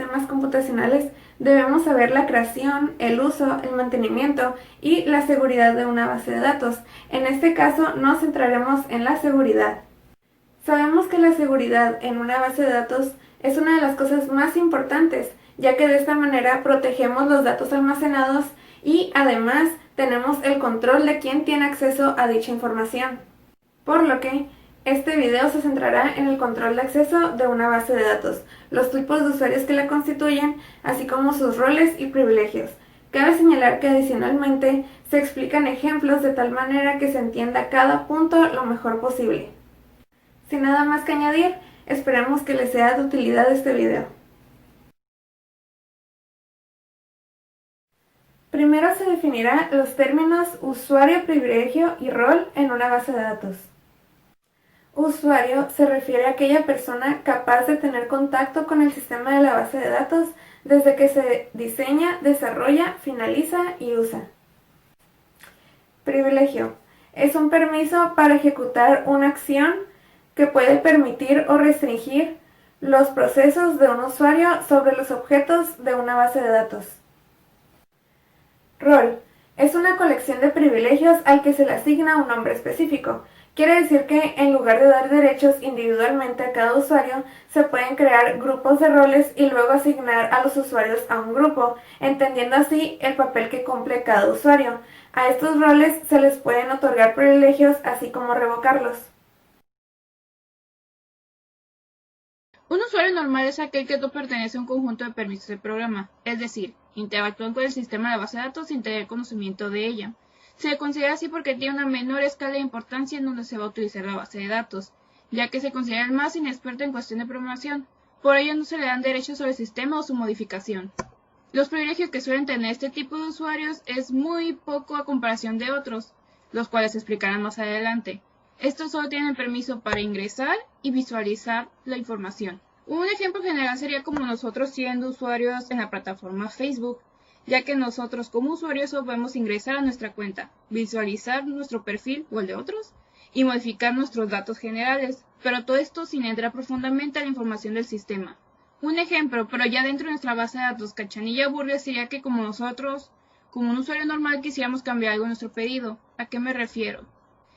sistemas computacionales, debemos saber la creación, el uso, el mantenimiento y la seguridad de una base de datos. En este caso nos centraremos en la seguridad. Sabemos que la seguridad en una base de datos es una de las cosas más importantes, ya que de esta manera protegemos los datos almacenados y además tenemos el control de quién tiene acceso a dicha información. Por lo que este video se centrará en el control de acceso de una base de datos, los tipos de usuarios que la constituyen, así como sus roles y privilegios. Cabe señalar que adicionalmente se explican ejemplos de tal manera que se entienda cada punto lo mejor posible. Sin nada más que añadir, esperamos que les sea de utilidad este video. Primero se definirá los términos usuario, privilegio y rol en una base de datos. Usuario se refiere a aquella persona capaz de tener contacto con el sistema de la base de datos desde que se diseña, desarrolla, finaliza y usa. Privilegio es un permiso para ejecutar una acción que puede permitir o restringir los procesos de un usuario sobre los objetos de una base de datos. Rol es una colección de privilegios al que se le asigna un nombre específico. Quiere decir que en lugar de dar derechos individualmente a cada usuario, se pueden crear grupos de roles y luego asignar a los usuarios a un grupo, entendiendo así el papel que cumple cada usuario. A estos roles se les pueden otorgar privilegios, así como revocarlos. Un usuario normal es aquel que no pertenece a un conjunto de permisos del programa, es decir, interactúan con el sistema de la base de datos sin tener conocimiento de ella. Se le considera así porque tiene una menor escala de importancia en donde se va a utilizar la base de datos, ya que se considera el más inexperto en cuestión de programación, por ello no se le dan derechos sobre el sistema o su modificación. Los privilegios que suelen tener este tipo de usuarios es muy poco a comparación de otros, los cuales se explicarán más adelante. Estos solo tienen permiso para ingresar y visualizar la información. Un ejemplo general sería como nosotros siendo usuarios en la plataforma Facebook, ya que nosotros como usuarios solo podemos ingresar a nuestra cuenta, visualizar nuestro perfil o el de otros, y modificar nuestros datos generales, pero todo esto sin entrar profundamente a la información del sistema. Un ejemplo, pero ya dentro de nuestra base de datos Cachanilla Burger sería que como nosotros, como un usuario normal, quisiéramos cambiar algo en nuestro pedido. ¿A qué me refiero?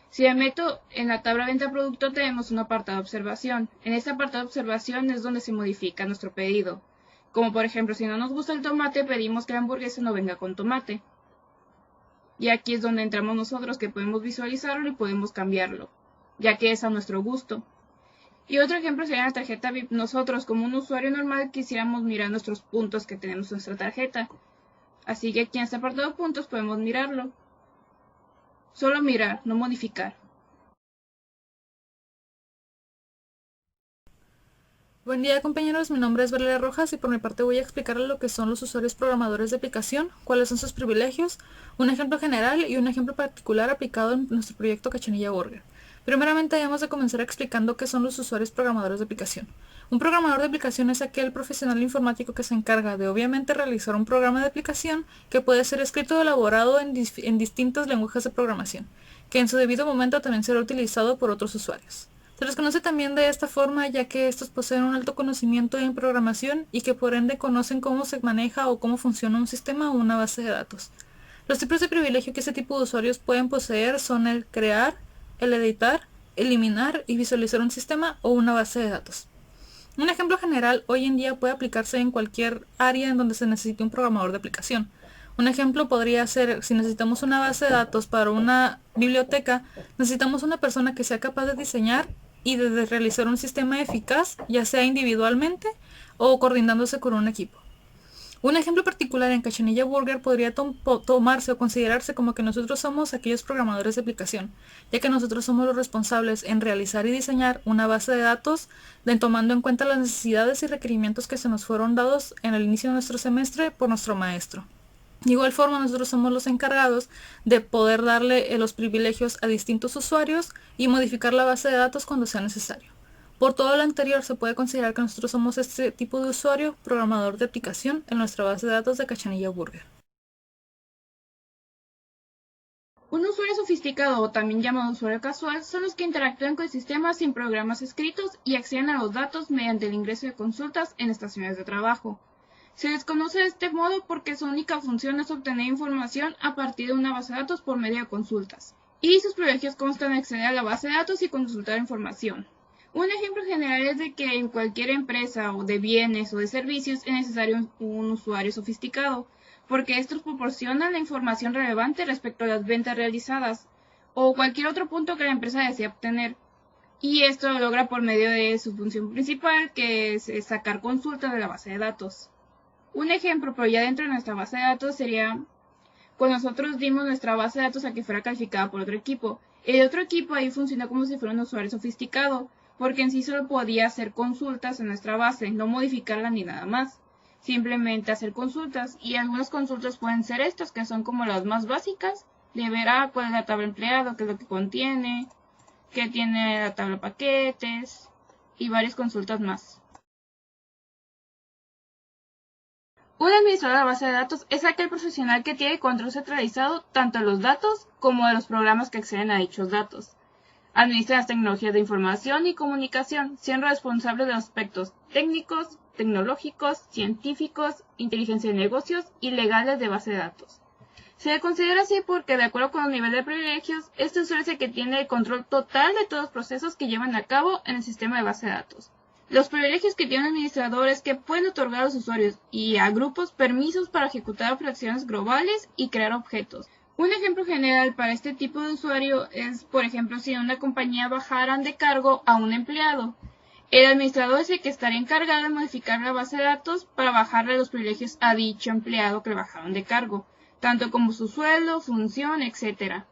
Si me meto en la tabla venta producto tenemos un apartado de observación. En este apartado de observación es donde se modifica nuestro pedido. Como por ejemplo, si no nos gusta el tomate, pedimos que la hamburguesa no venga con tomate. Y aquí es donde entramos nosotros, que podemos visualizarlo y podemos cambiarlo, ya que es a nuestro gusto. Y otro ejemplo sería la tarjeta VIP. Nosotros como un usuario normal quisiéramos mirar nuestros puntos que tenemos en nuestra tarjeta. Así que aquí en este apartado de puntos podemos mirarlo. Solo mirar, no modificar. Buen día compañeros, mi nombre es Valeria Rojas y por mi parte voy a explicarles lo que son los usuarios programadores de aplicación, cuáles son sus privilegios, un ejemplo general y un ejemplo particular aplicado en nuestro proyecto Cachanilla Burger. Primeramente debemos de comenzar explicando qué son los usuarios programadores de aplicación. Un programador de aplicación es aquel profesional informático que se encarga de obviamente realizar un programa de aplicación que puede ser escrito o elaborado en distintos lenguajes de programación, que en su debido momento también será utilizado por otros usuarios. Se les conoce también de esta forma ya que estos poseen un alto conocimiento en programación y que por ende conocen cómo se maneja o cómo funciona un sistema o una base de datos. Los tipos de privilegio que este tipo de usuarios pueden poseer son el crear, el editar, eliminar y visualizar un sistema o una base de datos. Un ejemplo general hoy en día puede aplicarse en cualquier área en donde se necesite un programador de aplicación. Un ejemplo podría ser, si necesitamos una base de datos para una biblioteca, necesitamos una persona que sea capaz de diseñar y de realizar un sistema eficaz, ya sea individualmente o coordinándose con un equipo. Un ejemplo particular en Cachanilla Burger podría tomarse o considerarse como que nosotros somos aquellos programadores de aplicación, ya que nosotros somos los responsables en realizar y diseñar una base de datos, tomando en cuenta las necesidades y requerimientos que se nos fueron dados en el inicio de nuestro semestre por nuestro maestro. De igual forma, nosotros somos los encargados de poder darle los privilegios a distintos usuarios y modificar la base de datos cuando sea necesario. Por todo lo anterior, se puede considerar que nosotros somos este tipo de usuario, programador de aplicación, en nuestra base de datos de Cachanilla Burger. Un usuario sofisticado o también llamado usuario casual son los que interactúan con el sistema sin programas escritos y acceden a los datos mediante el ingreso de consultas en estaciones de trabajo. Se desconoce de este modo porque su única función es obtener información a partir de una base de datos por medio de consultas, y sus privilegios constan en acceder a la base de datos y consultar información. Un ejemplo general es de que en cualquier empresa o de bienes o de servicios es necesario un usuario sofisticado, porque estos proporcionan la información relevante respecto a las ventas realizadas o cualquier otro punto que la empresa desea obtener. Y esto lo logra por medio de su función principal, que es sacar consultas de la base de datos. Un ejemplo, pero ya dentro de nuestra base de datos, sería cuando nosotros dimos nuestra base de datos a que fuera calificada por otro equipo. El otro equipo ahí funciona como si fuera un usuario sofisticado, porque en sí solo podía hacer consultas en nuestra base, no modificarla ni nada más. Simplemente hacer consultas, y algunas consultas pueden ser estas, que son como las más básicas, de ver cuál es la tabla empleado, qué es lo que contiene, qué tiene la tabla paquetes, y varias consultas más. Un administrador de base de datos es aquel profesional que tiene control centralizado tanto de los datos como de los programas que acceden a dichos datos. Administra las tecnologías de información y comunicación, siendo responsable de los aspectos técnicos, tecnológicos, científicos, inteligencia de negocios y legales de base de datos. Se le considera así porque, de acuerdo con los niveles de privilegios, este usuario es el que tiene el control total de todos los procesos que llevan a cabo en el sistema de base de datos. Los privilegios que tiene un administrador es que pueden otorgar a los usuarios y a grupos permisos para ejecutar operaciones globales y crear objetos. Un ejemplo general para este tipo de usuario es, por ejemplo, si en una compañía bajaran de cargo a un empleado. El administrador es el que estaría encargado de modificar la base de datos para bajarle los privilegios a dicho empleado que le bajaron de cargo, tanto como su sueldo, función, etc.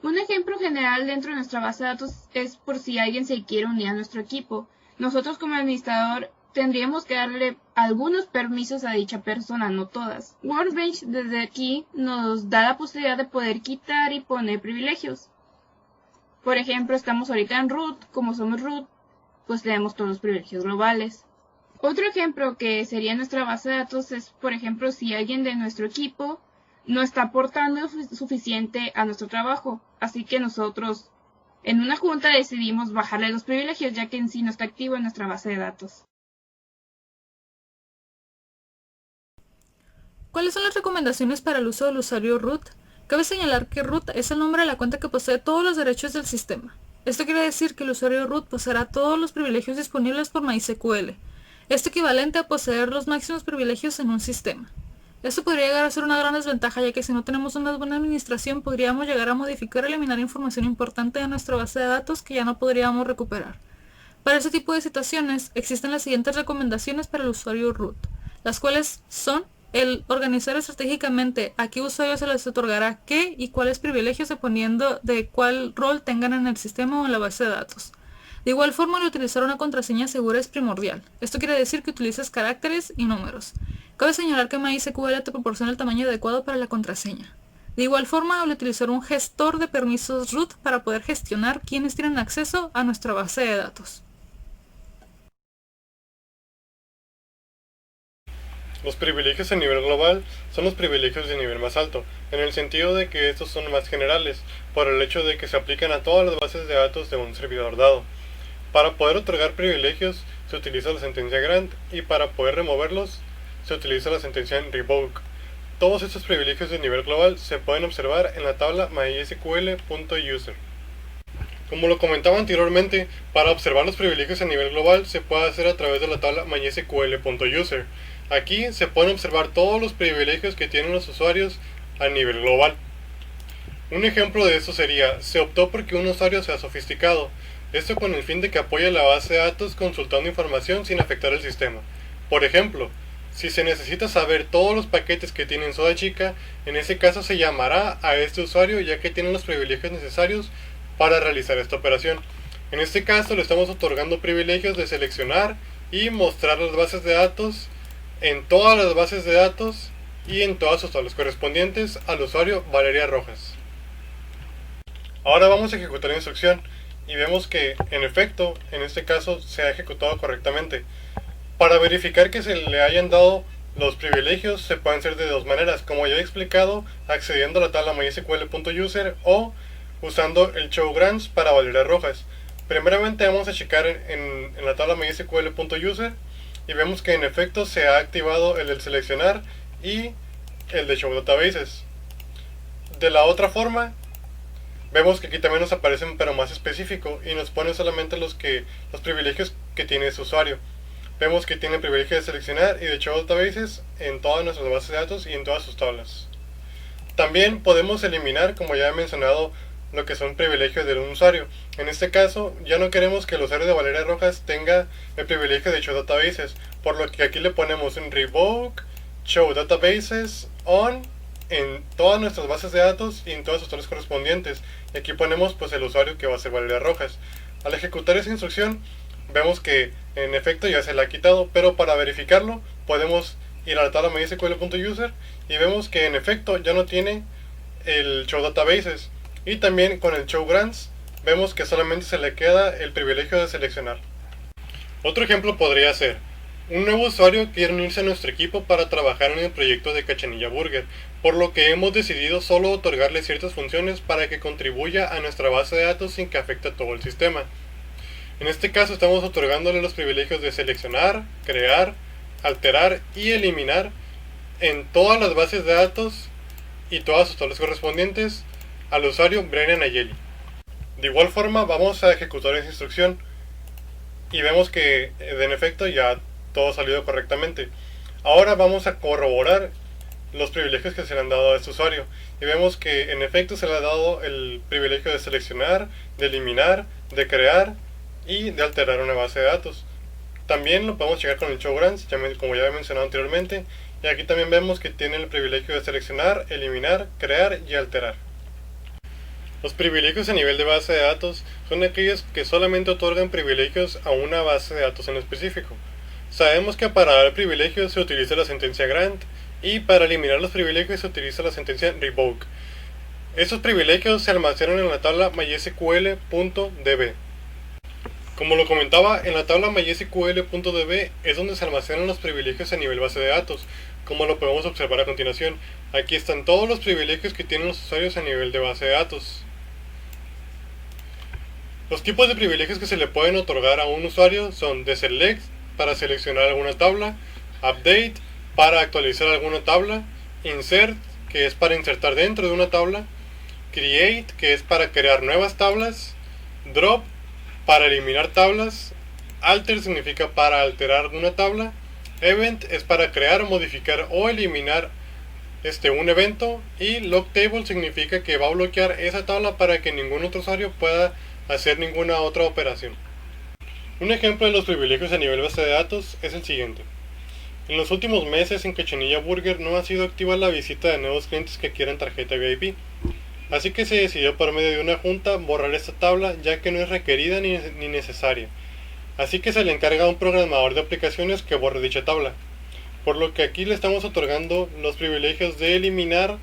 Un ejemplo general dentro de nuestra base de datos es por si alguien se quiere unir a nuestro equipo. Nosotros como administrador tendríamos que darle algunos permisos a dicha persona, no todas. Workbench desde aquí nos da la posibilidad de poder quitar y poner privilegios. Por ejemplo, estamos ahorita en root, como somos root, pues tenemos todos los privilegios globales. Otro ejemplo que sería nuestra base de datos es, por ejemplo, si alguien de nuestro equipo no está aportando suficiente a nuestro trabajo, así que nosotros en una junta decidimos bajarle los privilegios, ya que en sí no está activo en nuestra base de datos. ¿Cuáles son las recomendaciones para el uso del usuario root? Cabe señalar que root es el nombre de la cuenta que posee todos los derechos del sistema. Esto quiere decir que el usuario root poseerá todos los privilegios disponibles por MySQL. Esto equivalente a poseer los máximos privilegios en un sistema. Esto podría llegar a ser una gran desventaja, ya que si no tenemos una buena administración podríamos llegar a modificar o eliminar información importante de nuestra base de datos que ya no podríamos recuperar. Para este tipo de situaciones existen las siguientes recomendaciones para el usuario root, las cuales son el organizar estratégicamente a qué usuarios se les otorgará qué y cuáles privilegios dependiendo de cuál rol tengan en el sistema o en la base de datos. De igual forma, el utilizar una contraseña segura es primordial. Esto quiere decir que utilices caracteres y números. Cabe señalar que MySQL te proporciona el tamaño adecuado para la contraseña. De igual forma, al utilizar un gestor de permisos root para poder gestionar quiénes tienen acceso a nuestra base de datos. Los privilegios a nivel global son los privilegios de nivel más alto, en el sentido de que estos son más generales, por el hecho de que se aplican a todas las bases de datos de un servidor dado. Para poder otorgar privilegios se utiliza la sentencia grant y para poder removerlos se utiliza la sentencia revoke. Todos estos privilegios de nivel global se pueden observar en la tabla mysql.user. Como lo comentaba anteriormente, para observar los privilegios a nivel global se puede hacer a través de la tabla mysql.user. Aquí se pueden observar todos los privilegios que tienen los usuarios a nivel global. Un ejemplo de esto sería, se optó porque un usuario sea sofisticado, esto con el fin de que apoye la base de datos consultando información sin afectar el sistema. Por ejemplo, si se necesita saber todos los paquetes que tiene Soda Chica, en ese caso se llamará a este usuario ya que tiene los privilegios necesarios para realizar esta operación. En este caso le estamos otorgando privilegios de seleccionar y mostrar las bases de datos en todas las bases de datos y en todas sus tablas correspondientes al usuario Valeria Rojas. Ahora vamos a ejecutar la instrucción y vemos que en efecto en este caso se ha ejecutado correctamente. Para verificar que se le hayan dado los privilegios se pueden hacer de dos maneras, como ya he explicado, accediendo a la tabla mysql.user o usando el show grants para Valeria Rojas. Primeramente vamos a checar en la tabla mysql.user y vemos que en efecto se ha activado el del seleccionar y el de Show Databases. De la otra forma, vemos que aquí también nos aparecen pero más específico y nos pone solamente los privilegios que tiene ese usuario. Vemos que tiene el privilegio de seleccionar y de Show Databases en todas nuestras bases de datos y en todas sus tablas. También podemos eliminar, como ya he mencionado, lo que son privilegios de un usuario. En este caso, ya no queremos que el usuario de Valeria Rojas tenga el privilegio de Show Databases, por lo que aquí le ponemos un Revoke Show Databases On en todas nuestras bases de datos y en todas sus tablas correspondientes. Y aquí ponemos pues el usuario que va a ser Valeria Rojas. Al ejecutar esa instrucción, vemos que en efecto ya se la ha quitado, pero para verificarlo podemos ir a la tabla mysql.user y vemos que en efecto ya no tiene el Show Databases. Y también con el Show Grants vemos que solamente se le queda el privilegio de seleccionar. Otro ejemplo podría ser: un nuevo usuario quiere unirse a nuestro equipo para trabajar en el proyecto de Cachanilla Burger, por lo que hemos decidido solo otorgarle ciertas funciones para que contribuya a nuestra base de datos sin que afecte a todo el sistema. En este caso estamos otorgándole los privilegios de seleccionar, crear, alterar y eliminar en todas las bases de datos y todas sus tablas correspondientes al usuario Brennan Ayeli. De igual forma vamos a ejecutar esa instrucción y vemos que en efecto ya todo ha salido correctamente. Ahora vamos a corroborar los privilegios que se le han dado a este usuario y vemos que en efecto se le ha dado el privilegio de seleccionar, de eliminar, de crear y de alterar una base de datos. También lo podemos checar con el Show Grants, como ya he mencionado anteriormente, y aquí también vemos que tiene el privilegio de seleccionar, eliminar, crear y alterar. Los privilegios a nivel de base de datos son aquellos que solamente otorgan privilegios a una base de datos en específico. Sabemos que para dar privilegios se utiliza la sentencia grant y para eliminar los privilegios se utiliza la sentencia revoke. Estos privilegios se almacenan en la tabla mysql.db. Como lo comentaba, en la tabla mysql.db es donde se almacenan los privilegios a nivel base de datos, como lo podemos observar a continuación. Aquí están todos los privilegios que tienen los usuarios a nivel de base de datos. Los tipos de privilegios que se le pueden otorgar a un usuario son deselect, para seleccionar alguna tabla, update, para actualizar alguna tabla, insert, que es para insertar dentro de una tabla, create, que es para crear nuevas tablas, drop, para eliminar tablas, alter significa para alterar una tabla, event es para crear, modificar o eliminar un evento, y lock table significa que va a bloquear esa tabla para que ningún otro usuario pueda hacer ninguna otra operación. Un ejemplo de los privilegios a nivel base de datos es el siguiente. En los últimos meses en Cachanilla Burger no ha sido activa la visita de nuevos clientes que quieran tarjeta VIP, así que se decidió por medio de una junta borrar esta tabla ya que no es requerida ni necesaria, así que se le encarga a un programador de aplicaciones que borre dicha tabla, por lo que aquí le estamos otorgando los privilegios de eliminar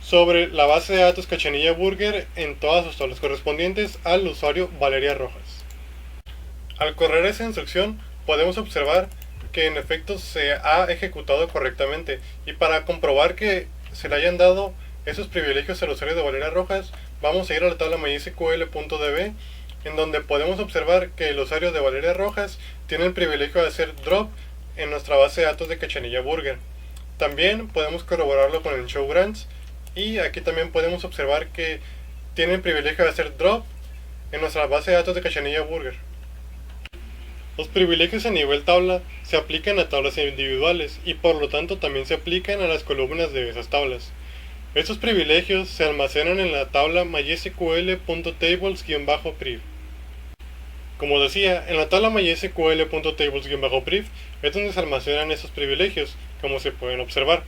sobre la base de datos Cachanilla Burger en todas sus tablas correspondientes al usuario Valeria Rojas. Al correr esa instrucción podemos observar que en efecto se ha ejecutado correctamente, y para comprobar que se le hayan dado esos privilegios al usuario de Valeria Rojas vamos a ir a la tabla mysql.db, en donde podemos observar que el usuario de Valeria Rojas tiene el privilegio de hacer drop en nuestra base de datos de Cachanilla Burger. También podemos corroborarlo con el Show Grants, y aquí también podemos observar que tiene el privilegio de hacer drop en nuestra base de datos de Cachanilla Burger. Los privilegios a nivel tabla se aplican a tablas individuales y por lo tanto también se aplican a las columnas de esas tablas. Estos privilegios se almacenan en la tabla mysql.tables-priv. Como decía, en la tabla mysql.tables-priv es donde se almacenan esos privilegios, como se pueden observar.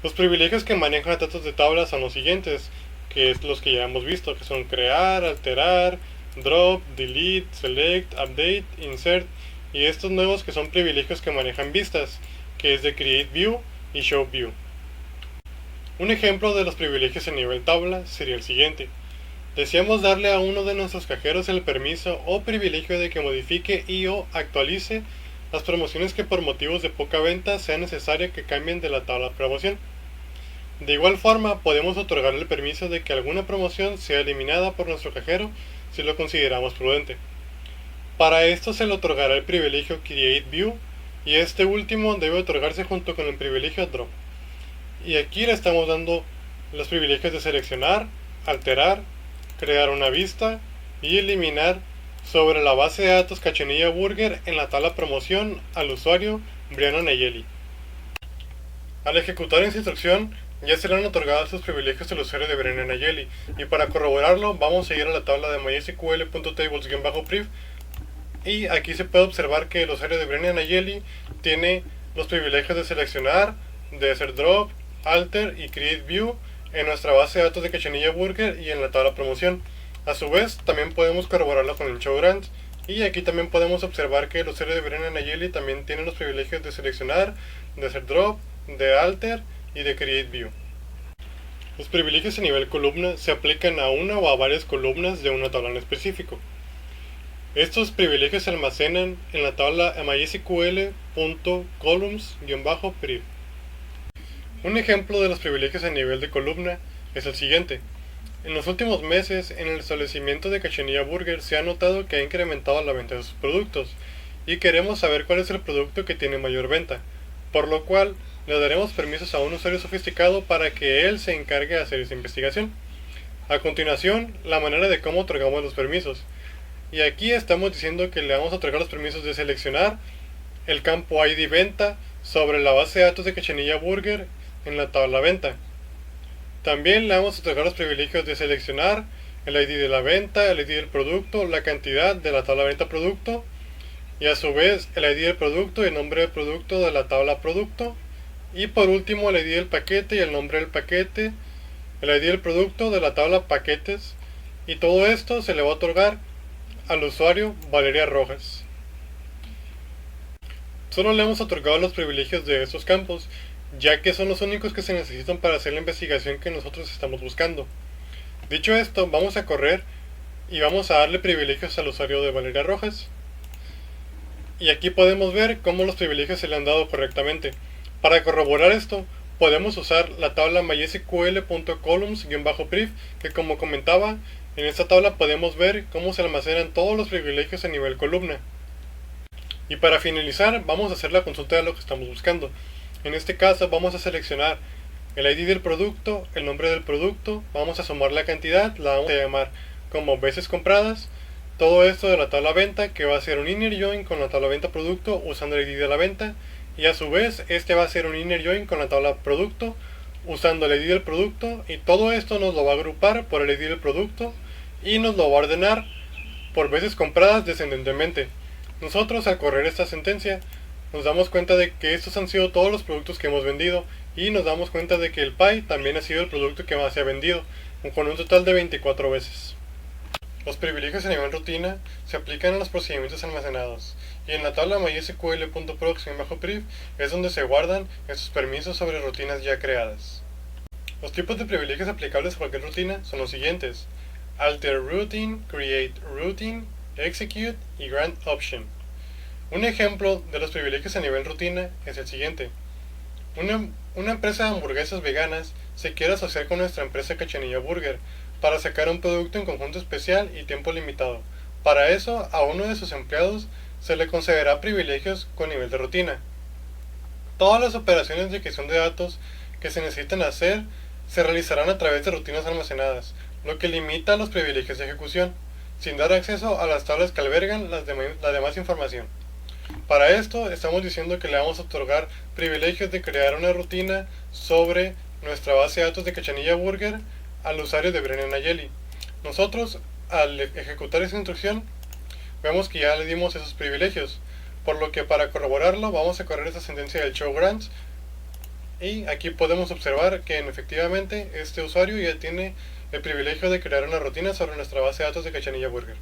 Los privilegios que manejan datos de tabla son los siguientes, que es los que ya hemos visto, que son crear, alterar, drop, delete, select, update, insert, y estos nuevos que son privilegios que manejan vistas, que es de create view y show view. Un ejemplo de los privilegios a nivel tabla sería el siguiente. Deseamos darle a uno de nuestros cajeros el permiso o privilegio de que modifique y o actualice las promociones que por motivos de poca venta sea necesario que cambien de la tabla de promoción. De igual forma, podemos otorgarle el permiso de que alguna promoción sea eliminada por nuestro cajero si lo consideramos prudente. Para esto se le otorgará el privilegio CreateView y este último debe otorgarse junto con el privilegio Drop. Y aquí le estamos dando los privilegios de seleccionar, alterar, crear una vista y eliminar sobre la base de datos Cachanilla Burger en la tabla promoción al usuario Brianna Nayeli. Al ejecutar esta instrucción ya serán otorgados sus privilegios al usuario de Brianna Nayeli, y para corroborarlo vamos a ir a la tabla de mysql.tables-priv y aquí se puede observar que el usuario de Brianna Nayeli tiene los privilegios de seleccionar, de hacer drop, alter y create view en nuestra base de datos de Cachanilla Burger y en la tabla promoción. A su vez, también podemos corroborarlo con el show grants, y aquí también podemos observar que el usuario de Brianna Nayeli también tiene los privilegios de seleccionar, de hacer drop, de alter y de create view. Los privilegios a nivel columna se aplican a una o a varias columnas de una tabla en específico. Estos privilegios se almacenan en la tabla mysql.columns-priv. Un ejemplo de los privilegios a nivel de columna es el siguiente. En los últimos meses, en el establecimiento de Cachanilla Burger se ha notado que ha incrementado la venta de sus productos, y queremos saber cuál es el producto que tiene mayor venta, por lo cual le daremos permisos a un usuario sofisticado para que él se encargue de hacer esa investigación. A continuación, la manera de cómo otorgamos los permisos. Y aquí estamos diciendo que le vamos a otorgar los permisos de seleccionar el campo ID venta sobre la base de datos de Cachanilla Burger en la tabla venta. También le vamos a otorgar los privilegios de seleccionar el ID de la venta, el ID del producto, la cantidad de la tabla venta producto, y a su vez el ID del producto y el nombre del producto de la tabla producto, y por último el ID del paquete y el nombre del paquete, el ID del producto de la tabla paquetes, y todo esto se le va a otorgar al usuario Valeria Rojas. Solo le hemos otorgado los privilegios de estos campos, ya que son los únicos que se necesitan para hacer la investigación que nosotros estamos buscando. Dicho esto, vamos a correr y vamos a darle privilegios al usuario de Valeria Rojas. Y aquí podemos ver cómo los privilegios se le han dado correctamente. Para corroborar esto, podemos usar la tabla mysql.columns-priv, que como comentaba, en esta tabla podemos ver cómo se almacenan todos los privilegios a nivel columna. Y para finalizar, vamos a hacer la consulta de lo que estamos buscando. En este caso vamos a seleccionar el ID del producto, el nombre del producto, vamos a sumar la cantidad, la vamos a llamar como veces compradas, todo esto de la tabla venta, que va a ser un inner join con la tabla venta producto usando el ID de la venta, y a su vez este va a ser un inner join con la tabla producto usando el ID del producto, y todo esto nos lo va a agrupar por el ID del producto y nos lo va a ordenar por veces compradas descendentemente. Nosotros, al correr esta sentencia, nos damos cuenta de que estos han sido todos los productos que hemos vendido, y nos damos cuenta de que el pie también ha sido el producto que más se ha vendido, con un total de 24 veces. Los privilegios a nivel rutina se aplican a los procedimientos almacenados, y en la tabla mysql.prox-priv es donde se guardan estos permisos sobre rutinas ya creadas. Los tipos de privilegios aplicables a cualquier rutina son los siguientes: alter routine, create routine, execute y grant option. Un ejemplo de los privilegios a nivel rutina es el siguiente. Una empresa de hamburguesas veganas se quiere asociar con nuestra empresa Cachanilla Burger para sacar un producto en conjunto especial y tiempo limitado. Para eso, a uno de sus empleados se le concederá privilegios con nivel de rutina. Todas las operaciones de gestión de datos que se necesitan hacer se realizarán a través de rutinas almacenadas, lo que limita los privilegios de ejecución, sin dar acceso a las tablas que albergan la demás información. Para esto estamos diciendo que le vamos a otorgar privilegios de crear una rutina sobre nuestra base de datos de Cachanilla Burger al usuario de Brianna Nayeli. Nosotros, al ejecutar esa instrucción, vemos que ya le dimos esos privilegios, por lo que para corroborarlo vamos a correr esta sentencia del show grants, y aquí podemos observar que efectivamente este usuario ya tiene el privilegio de crear una rutina sobre nuestra base de datos de Cachanilla Burger.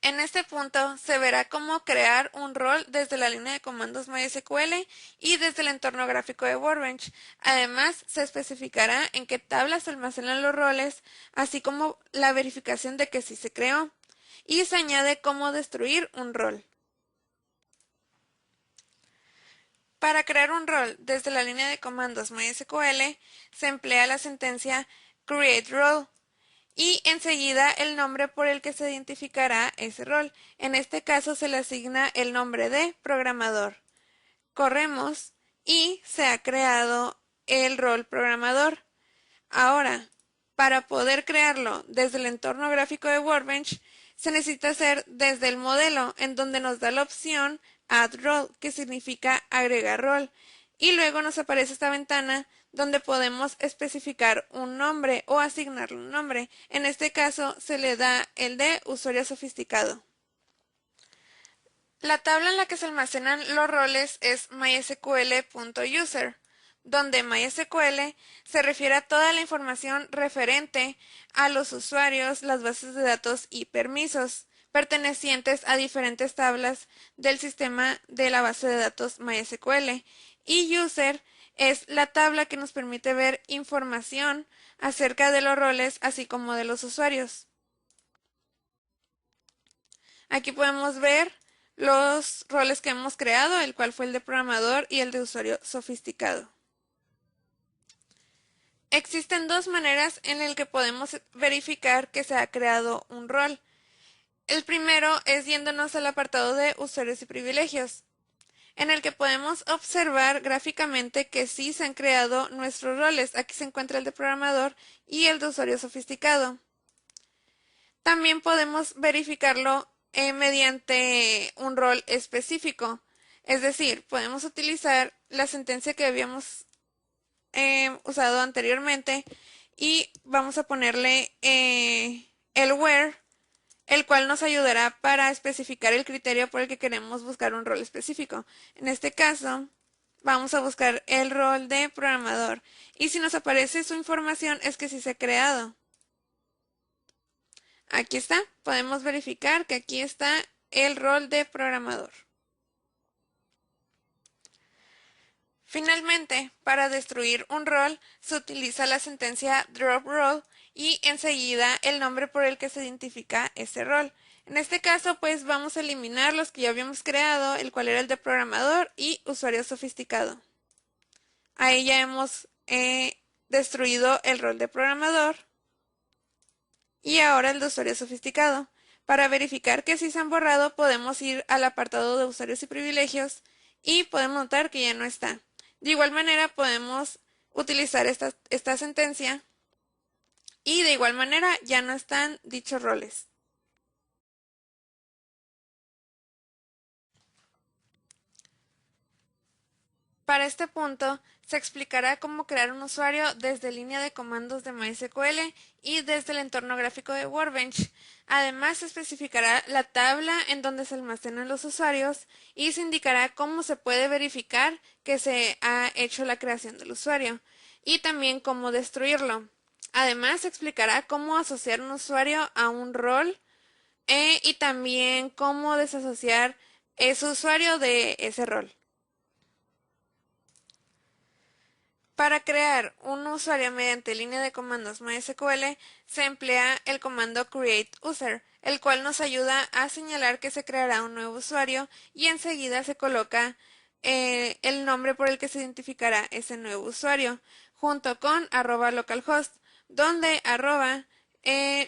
En este punto se verá cómo crear un rol desde la línea de comandos MySQL y desde el entorno gráfico de Workbench. Además, se especificará en qué tablas se almacenan los roles, así como la verificación de que sí se creó. Y se añade cómo destruir un rol. Para crear un rol desde la línea de comandos MySQL, se emplea la sentencia create role y enseguida el nombre por el que se identificará ese rol. En este caso se le asigna el nombre de programador. Corremos y se ha creado el rol programador. Ahora, para poder crearlo desde el entorno gráfico de Workbench, se necesita hacer desde el modelo, en donde nos da la opción Add Role, que significa agregar rol, y luego nos aparece esta ventana donde podemos especificar un nombre o asignarle un nombre. En este caso se le da el de usuario sofisticado. La tabla en la que se almacenan los roles es mysql.user, donde MySQL se refiere a toda la información referente a los usuarios, las bases de datos y permisos pertenecientes a diferentes tablas del sistema de la base de datos MySQL, y user es la tabla que nos permite ver información acerca de los roles así como de los usuarios. Aquí podemos ver los roles que hemos creado, el cual fue el de programador y el de usuario sofisticado. Existen dos maneras en las que podemos verificar que se ha creado un rol. El primero es yéndonos al apartado de usuarios y privilegios, en el que podemos observar gráficamente que sí se han creado nuestros roles. Aquí se encuentra el de programador y el de usuario sofisticado. También podemos verificarlo mediante un rol específico, es decir, podemos utilizar la sentencia que habíamos usado anteriormente y vamos a ponerle el where, el cual nos ayudará para especificar el criterio por el que queremos buscar un rol específico. En este caso, vamos a buscar el rol de programador y si nos aparece su información es que sí se ha creado. Aquí está, podemos verificar que aquí está el rol de programador. Finalmente, para destruir un rol se utiliza la sentencia drop role y enseguida el nombre por el que se identifica ese rol. En este caso, pues vamos a eliminar los que ya habíamos creado, el cual era el de programador y usuario sofisticado. Ahí ya hemos destruido el rol de programador y ahora el de usuario sofisticado. Para verificar que sí se han borrado, podemos ir al apartado de usuarios y privilegios y podemos notar que ya no está. De igual manera podemos utilizar esta sentencia y de igual manera ya no están dichos roles. Para este punto se explicará cómo crear un usuario desde línea de comandos de MySQL y desde el entorno gráfico de Workbench. Además se especificará la tabla en donde se almacenan los usuarios y se indicará cómo se puede verificar que se ha hecho la creación del usuario y también cómo destruirlo. Además se explicará cómo asociar un usuario a un rol y también cómo desasociar ese usuario de ese rol. Para crear un usuario mediante línea de comandos MySQL se emplea el comando createUser, el cual nos ayuda a señalar que se creará un nuevo usuario y enseguida se coloca el nombre por el que se identificará ese nuevo usuario, junto con @localhost, donde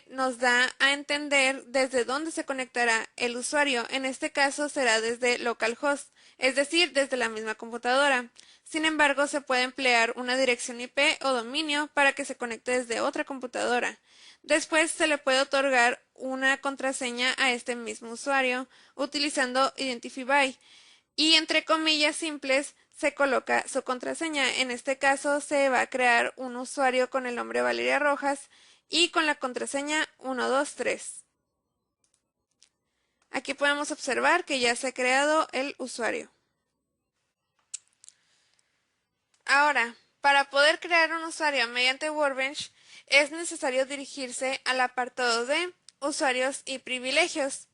nos da a entender desde dónde se conectará el usuario. En este caso será desde localhost, es decir, desde la misma computadora. Sin embargo, se puede emplear una dirección IP o dominio para que se conecte desde otra computadora. Después se le puede otorgar una contraseña a este mismo usuario utilizando Identify y entre comillas simples se coloca su contraseña. En este caso se va a crear un usuario con el nombre Valeria Rojas y con la contraseña 123. Aquí podemos observar que ya se ha creado el usuario. Ahora, para poder crear un usuario mediante Workbench, es necesario dirigirse al apartado de Usuarios y Privilegios.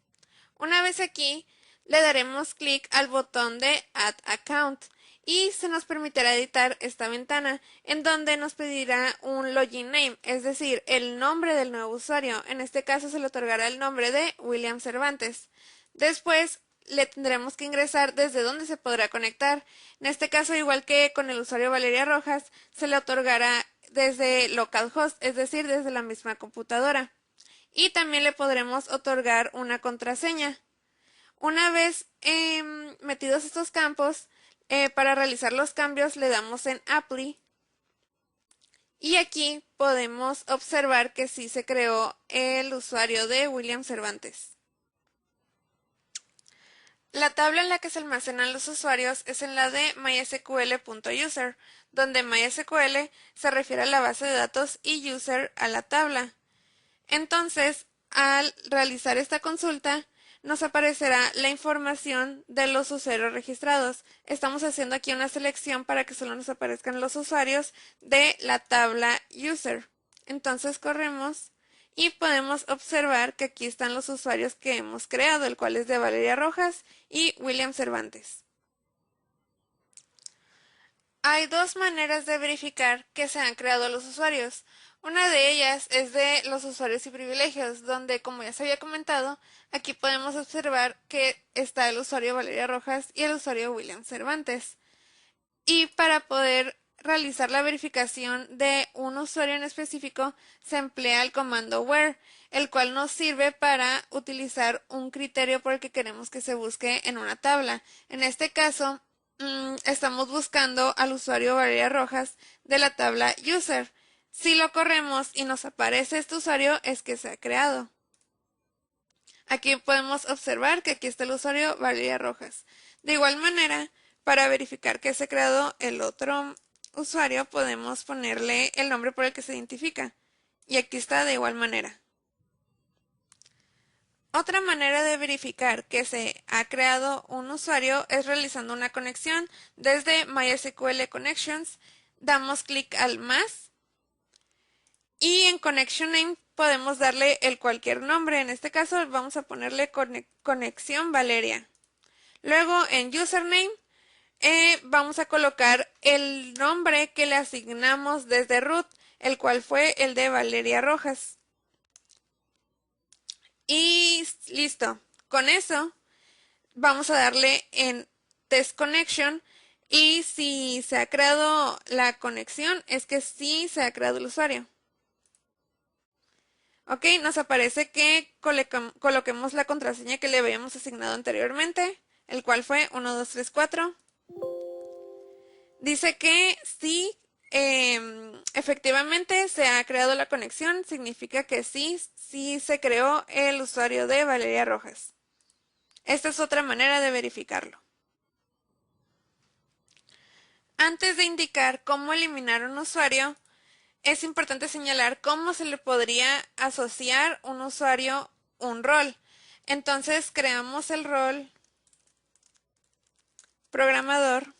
Una vez aquí, le daremos clic al botón de Add Account y se nos permitirá editar esta ventana, en donde nos pedirá un login name, es decir, el nombre del nuevo usuario. En este caso se le otorgará el nombre de William Cervantes. Después, le tendremos que ingresar desde donde se podrá conectar. En este caso, igual que con el usuario Valeria Rojas, se le otorgará desde localhost, es decir, desde la misma computadora. Y también le podremos otorgar una contraseña. Una vez metidos estos campos, para realizar los cambios le damos en Apply. Y aquí podemos observar que sí se creó el usuario de William Cervantes. La tabla en la que se almacenan los usuarios es en la de mysql.user, donde MySQL se refiere a la base de datos y user a la tabla. Entonces, al realizar esta consulta, nos aparecerá la información de los usuarios registrados. Estamos haciendo aquí una selección para que solo nos aparezcan los usuarios de la tabla user. Entonces corremos y podemos observar que aquí están los usuarios que hemos creado, el cual es de Valeria Rojas y William Cervantes. Hay dos maneras de verificar que se han creado los usuarios. Una de ellas es de los usuarios y privilegios, donde, como ya se había comentado, aquí podemos observar que está el usuario Valeria Rojas y el usuario William Cervantes. Y para poder realizar la verificación de un usuario en específico, se emplea el comando where, el cual nos sirve para utilizar un criterio por el que queremos que se busque en una tabla. En este caso, estamos buscando al usuario Valeria Rojas de la tabla user. Si lo corremos y nos aparece este usuario, es que se ha creado. Aquí podemos observar que aquí está el usuario Valeria Rojas. De igual manera, para verificar que se ha creado el otro usuario, podemos ponerle el nombre por el que se identifica. Y aquí está de igual manera. Otra manera de verificar que se ha creado un usuario es realizando una conexión. Desde MySQL Connections, damos clic al más. Y en Connection Name podemos darle el cualquier nombre. En este caso vamos a ponerle Conexión Valeria. Luego en Username vamos a colocar el nombre que le asignamos desde root, el cual fue el de Valeria Rojas. Y listo. Con eso vamos a darle en Test Connection. Y si se ha creado la conexión, es que sí se ha creado el usuario. Ok, nos aparece que coloquemos la contraseña que le habíamos asignado anteriormente, el cual fue 1234. Dice que sí, efectivamente se ha creado la conexión, significa que sí se creó el usuario de Valeria Rojas. Esta es otra manera de verificarlo. Antes de indicar cómo eliminar un usuario, es importante señalar cómo se le podría asociar un usuario un rol. Entonces creamos el rol programador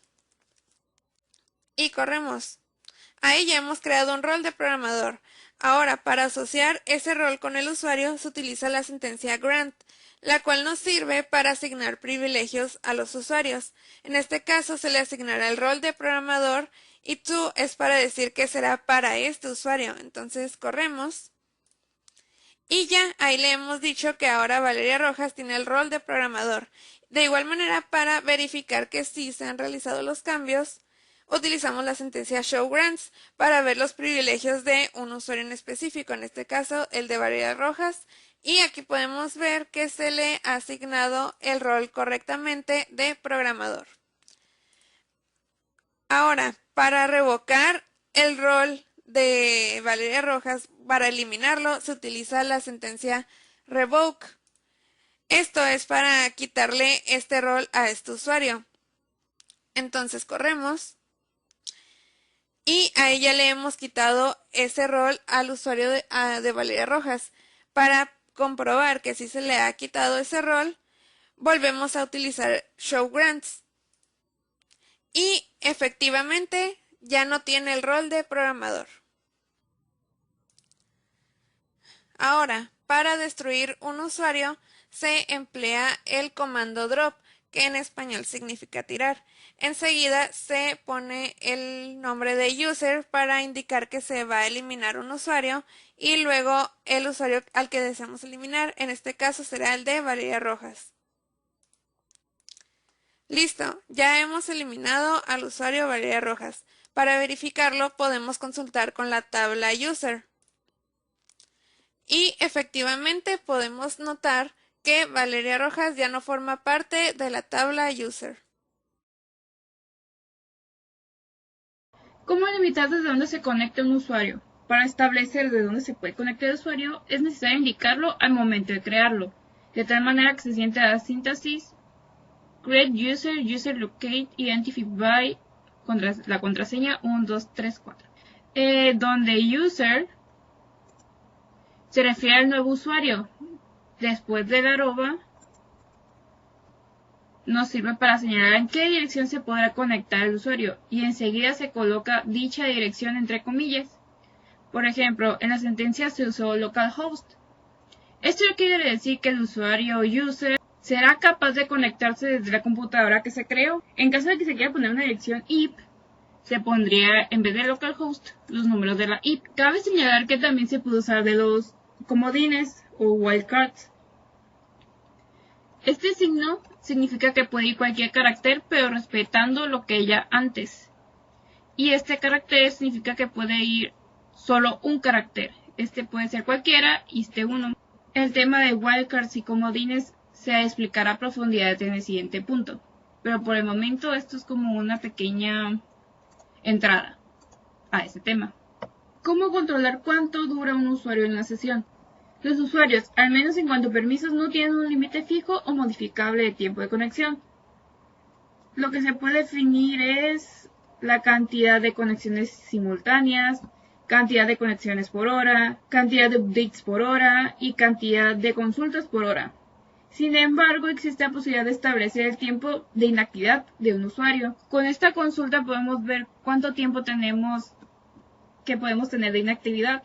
y corremos. Ahí ya hemos creado un rol de programador. Ahora, para asociar ese rol con el usuario se utiliza la sentencia grant, la cual nos sirve para asignar privilegios a los usuarios. En este caso se le asignará el rol de programador y to es para decir que será para este usuario. Entonces corremos. Y ya ahí le hemos dicho que ahora Valeria Rojas tiene el rol de programador. De igual manera, para verificar que sí se han realizado los cambios, utilizamos la sentencia show grants para ver los privilegios de un usuario en específico, en este caso el de Valeria Rojas. Y aquí podemos ver que se le ha asignado el rol correctamente de programador. Ahora, para revocar el rol de Valeria Rojas, para eliminarlo, se utiliza la sentencia revoke. Esto es para quitarle este rol a este usuario. Entonces corremos. Y a ella le hemos quitado ese rol al usuario de Valeria Rojas. Para comprobar que sí se le ha quitado ese rol, volvemos a utilizar show grants. Y efectivamente ya no tiene el rol de programador. Ahora, para destruir un usuario se emplea el comando drop, que en español significa tirar. Enseguida se pone el nombre de user para indicar que se va a eliminar un usuario y luego el usuario al que deseamos eliminar, en este caso será el de Valeria Rojas. Listo, ya hemos eliminado al usuario Valeria Rojas. Para verificarlo podemos consultar con la tabla User. Y efectivamente podemos notar que Valeria Rojas ya no forma parte de la tabla User. ¿Cómo limitar desde dónde se conecta un usuario? Para establecer de dónde se puede conectar el usuario, es necesario indicarlo al momento de crearlo, de tal manera que se sienta la síntesis create user, user locate, identify by, la contraseña 1, 2, 3, 4, donde user se refiere al nuevo usuario. Después de la arroba, nos sirve para señalar en qué dirección se podrá conectar el usuario y enseguida se coloca dicha dirección entre comillas. Por ejemplo, en la sentencia se usó localhost. Esto quiere decir que el usuario user será capaz de conectarse desde la computadora que se creó. En caso de que se quiera poner una dirección IP, se pondría en vez de localhost los números de la IP. Cabe señalar que también se puede usar de los comodines o wildcards. Este signo significa que puede ir cualquier carácter, pero respetando lo que haya antes. Y este carácter significa que puede ir solo un carácter. Este puede ser cualquiera y este uno. El tema de wildcards y comodines se explicará a profundidad en el siguiente punto. Pero por el momento esto es como una pequeña entrada a este tema. ¿Cómo controlar cuánto dura un usuario en la sesión? Los usuarios, al menos en cuanto a permisos, no tienen un límite fijo o modificable de tiempo de conexión. Lo que se puede definir es la cantidad de conexiones simultáneas, cantidad de conexiones por hora, cantidad de updates por hora y cantidad de consultas por hora. Sin embargo, existe la posibilidad de establecer el tiempo de inactividad de un usuario. Con esta consulta podemos ver cuánto tiempo podemos tener de inactividad.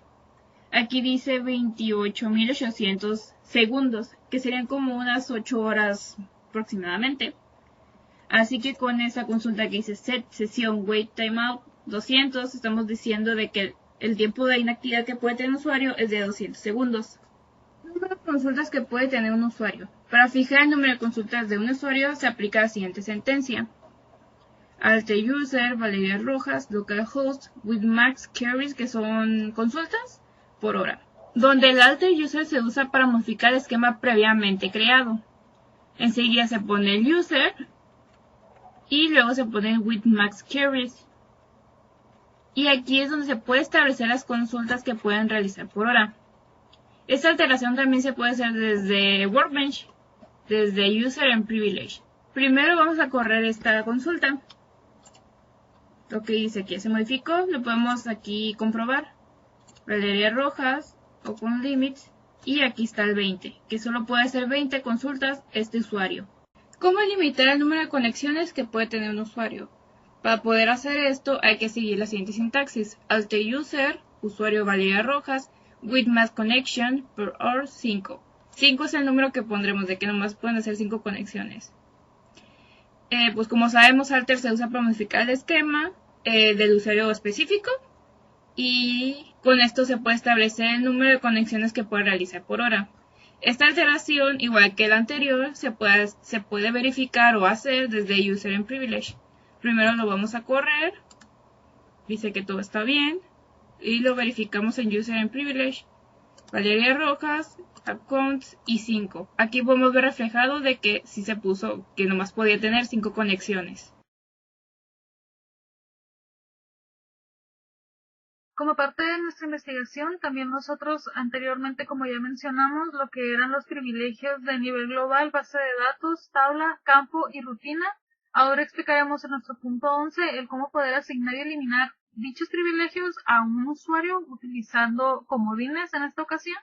Aquí dice 28.800 segundos, que serían como unas 8 horas aproximadamente. Así que con esa consulta que dice set sesión wait timeout 200, estamos diciendo de que el tiempo de inactividad que puede tener un usuario es de 200 segundos. Número de consultas que puede tener un usuario. Para fijar el número de consultas de un usuario se aplica la siguiente sentencia. Alt user, Valeria Rojas, localhost, with max queries, que son consultas por hora, donde el alt user se usa para modificar el esquema previamente creado. Enseguida se pone el user y luego se pone el with max queries. Y aquí es donde se puede establecer las consultas que pueden realizar por hora. Esta alteración también se puede hacer desde Workbench, desde User and Privilege. Primero vamos a correr esta consulta. Lo que dice que se modificó, lo podemos aquí comprobar. Valeria Rojas, Open Limits, y aquí está el 20, que solo puede hacer 20 consultas este usuario. ¿Cómo limitar el número de conexiones que puede tener un usuario? Para poder hacer esto hay que seguir la siguiente sintaxis. Alt user, usuario Valeria Rojas, with max connection per hour 5. 5 es el número que pondremos de que nomás pueden hacer 5 conexiones. Pues como sabemos, alter se usa para modificar el esquema del usuario específico. Y con esto se puede establecer el número de conexiones que puede realizar por hora. Esta alteración, igual que la anterior, se puede verificar o hacer desde User and Privilege. Primero lo vamos a correr, dice que todo está bien, y lo verificamos en User and Privilege. Valeria Rojas, Accounts y 5. Aquí podemos ver reflejado de que sí se puso que nomás podía tener 5 conexiones. Como parte de nuestra investigación, también nosotros anteriormente, como ya mencionamos, lo que eran los privilegios de nivel global, base de datos, tabla, campo y rutina. Ahora explicaremos en nuestro punto 11 el cómo poder asignar y eliminar dichos privilegios a un usuario utilizando comodines en esta ocasión.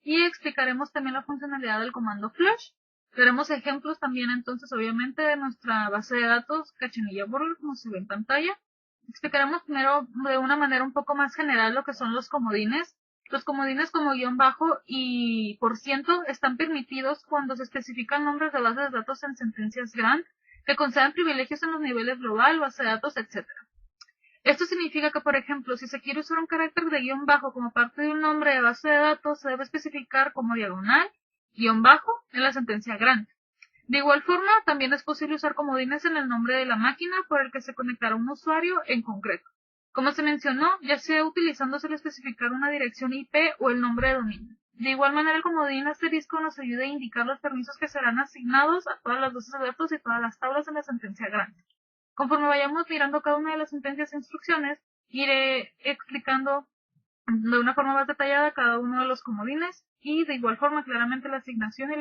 Y explicaremos también la funcionalidad del comando flush. Veremos ejemplos también entonces obviamente de nuestra base de datos Cachanilla Burger, como se ve en pantalla. Explicaremos primero de una manera un poco más general lo que son los comodines. Los comodines como guión bajo y % están permitidos cuando se especifican nombres de bases de datos en sentencias grant que concedan privilegios en los niveles global, base de datos, etc. Esto significa que, por ejemplo, si se quiere usar un carácter de guión bajo como parte de un nombre de base de datos, se debe especificar como diagonal, guión bajo, en la sentencia grant. De igual forma, también es posible usar comodines en el nombre de la máquina por el que se conectará un usuario en concreto. Como se mencionó, ya sea utilizándose al especificar una dirección IP o el nombre de dominio. De igual manera, el comodín asterisco nos ayuda a indicar los permisos que serán asignados a todas las bases de datos y todas las tablas en la sentencia grande. Conforme vayamos mirando cada una de las sentencias e instrucciones, iré explicando de una forma más detallada cada uno de los comodines y de igual forma claramente la asignación y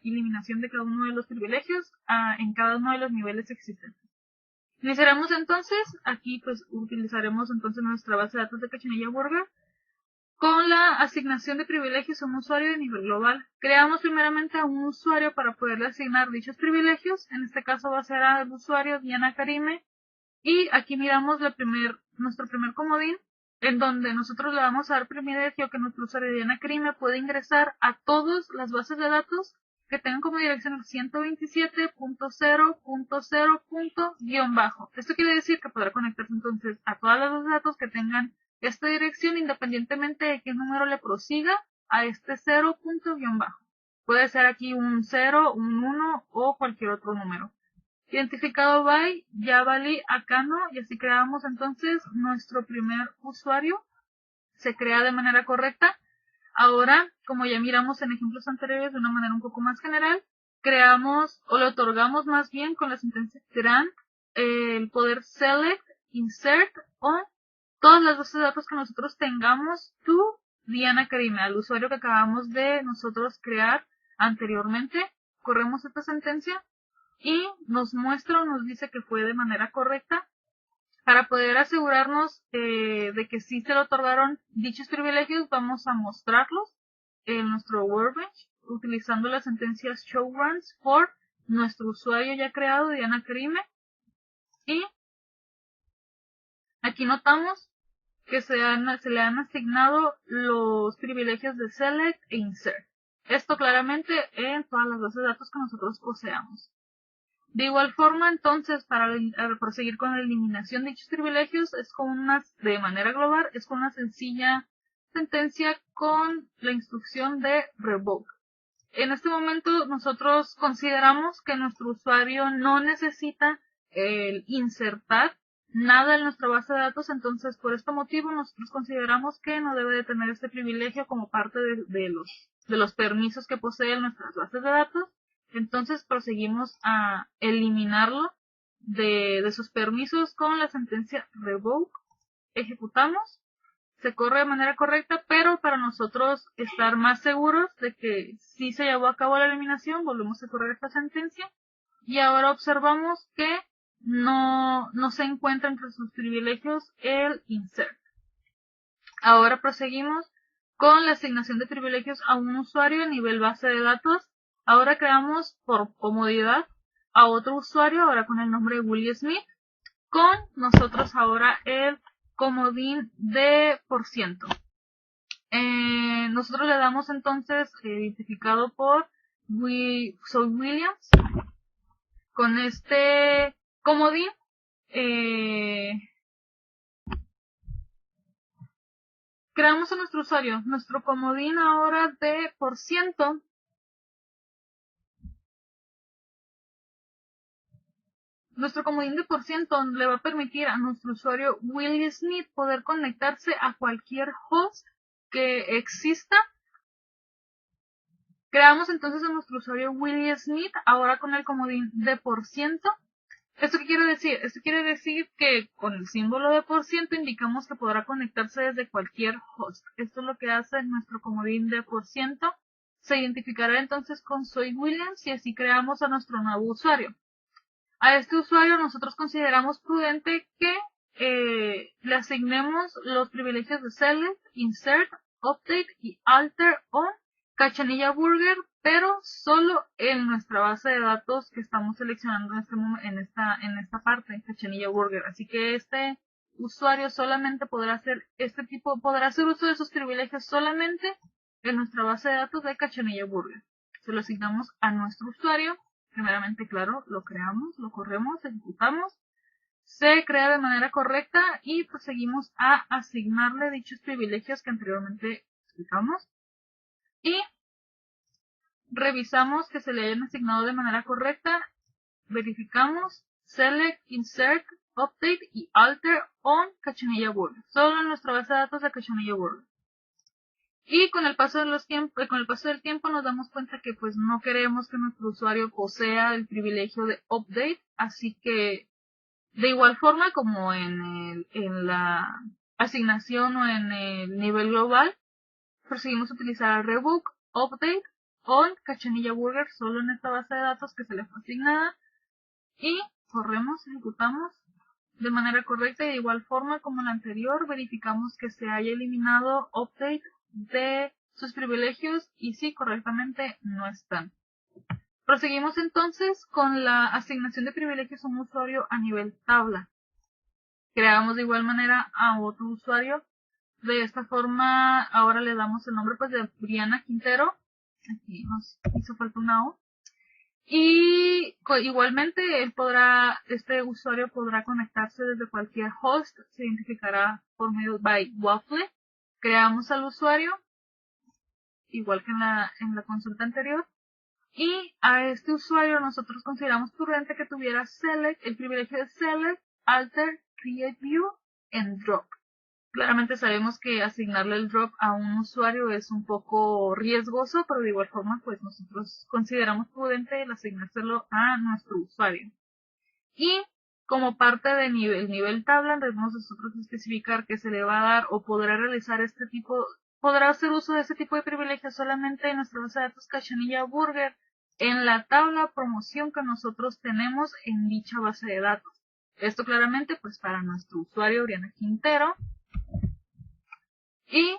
eliminación de cada uno de los privilegios en cada uno de los niveles existentes. Iniciaremos entonces, aquí pues utilizaremos entonces nuestra base de datos de Cachanilla Burger con la asignación de privilegios a un usuario de nivel global. Creamos primeramente a un usuario para poderle asignar dichos privilegios, en este caso va a ser al usuario Diana Karime, y aquí miramos nuestro primer comodín, en donde nosotros le vamos a dar privilegio que nuestro usuario Diana Karime puede ingresar a todas las bases de datos que tengan como dirección el 127.0.0.guión-bajo. Esto quiere decir que podrá conectarse entonces a todas las bases de datos que tengan esta dirección independientemente de qué número le prosiga a este 0.-bajo. Puede ser aquí un 0, un 1 o cualquier otro número. Identificado by Yavali Akano, y así creamos entonces nuestro primer usuario. Se crea de manera correcta. Ahora, como ya miramos en ejemplos anteriores de una manera un poco más general, creamos o le otorgamos más bien con la sentencia grant el poder select, insert o todas las bases de datos que nosotros tengamos to Diana Karime, al usuario que acabamos de nosotros crear anteriormente. Corremos esta sentencia y nos muestra o nos dice que fue de manera correcta. Para poder asegurarnos de que sí se le otorgaron dichos privilegios, vamos a mostrarlos en nuestro workbench utilizando las sentencias show runs for nuestro usuario ya creado, Diana Karime. Y aquí notamos que se le han asignado los privilegios de select e insert. Esto claramente en todas las bases de datos que nosotros poseamos. De igual forma, entonces, para proseguir con la eliminación de dichos privilegios, de manera global, es con una sencilla sentencia con la instrucción de revoke. En este momento, nosotros consideramos que nuestro usuario no necesita insertar nada en nuestra base de datos, entonces, por este motivo, nosotros consideramos que no debe de tener este privilegio como parte de los permisos que poseen nuestras bases de datos. Entonces proseguimos a eliminarlo de sus permisos con la sentencia revoke. Ejecutamos, se corre de manera correcta, pero para nosotros estar más seguros de que sí se llevó a cabo la eliminación, volvemos a correr esta sentencia y ahora observamos que no se encuentra entre sus privilegios el insert. Ahora proseguimos con la asignación de privilegios a un usuario a nivel base de datos. Ahora creamos por comodidad a otro usuario, ahora con el nombre de Willie Smith, con nosotros ahora el comodín de %. Nosotros le damos entonces identificado por Soy Williams. Con este comodín creamos a nuestro usuario. Nuestro comodín ahora de %. Nuestro comodín de % le va a permitir a nuestro usuario Willie Smith poder conectarse a cualquier host que exista. Creamos entonces a nuestro usuario Willie Smith ahora con el comodín de %. ¿Esto qué quiere decir? Esto quiere decir que con el símbolo de % indicamos que podrá conectarse desde cualquier host. Esto es lo que hace nuestro comodín de %. Se identificará entonces con Soy Williams y así creamos a nuestro nuevo usuario. A este usuario nosotros consideramos prudente que le asignemos los privilegios de Select, Insert, Update y Alter on Cachanilla Burger, pero solo en nuestra base de datos que estamos seleccionando en esta parte, Cachanilla Burger. Así que este usuario solamente podrá hacer uso de sus privilegios solamente en nuestra base de datos de Cachanilla Burger. Se lo asignamos a nuestro usuario. Primeramente, claro, lo creamos, lo corremos, ejecutamos, se crea de manera correcta y proseguimos a asignarle dichos privilegios que anteriormente explicamos y revisamos que se le hayan asignado de manera correcta, verificamos, select, insert, update y alter on Cachanilla Burger, solo en nuestra base de datos de Cachanilla Burger. Y con el paso del tiempo nos damos cuenta que pues no queremos que nuestro usuario posea el privilegio de update, así que de igual forma como en la asignación o en el nivel global, proseguimos a utilizar el rebook update on Cachanilla Burger solo en esta base de datos que se le fue asignada y corremos, ejecutamos de manera correcta y de igual forma como la anterior verificamos que se haya eliminado update de sus privilegios y si correctamente no están. Proseguimos entonces con la asignación de privilegios a un usuario a nivel tabla. Creamos de igual manera a otro usuario. De esta forma ahora le damos el nombre pues de Briana Quintero. Aquí nos hizo falta una O. Y igualmente este usuario podrá conectarse desde cualquier host. Se identificará por medio by Waffle. Creamos al usuario, igual que en la consulta anterior. Y a este usuario nosotros consideramos prudente que tuviera el privilegio de select, alter, create view and drop. Claramente sabemos que asignarle el drop a un usuario es un poco riesgoso, pero de igual forma pues nosotros consideramos prudente el asignárselo a nuestro usuario. Y como parte de nivel tabla, debemos nosotros especificar que se le va a dar o podrá hacer uso de este tipo de privilegios solamente en nuestra base de datos Cachanilla Burger en la tabla promoción que nosotros tenemos en dicha base de datos. Esto claramente pues para nuestro usuario Briana Quintero. Y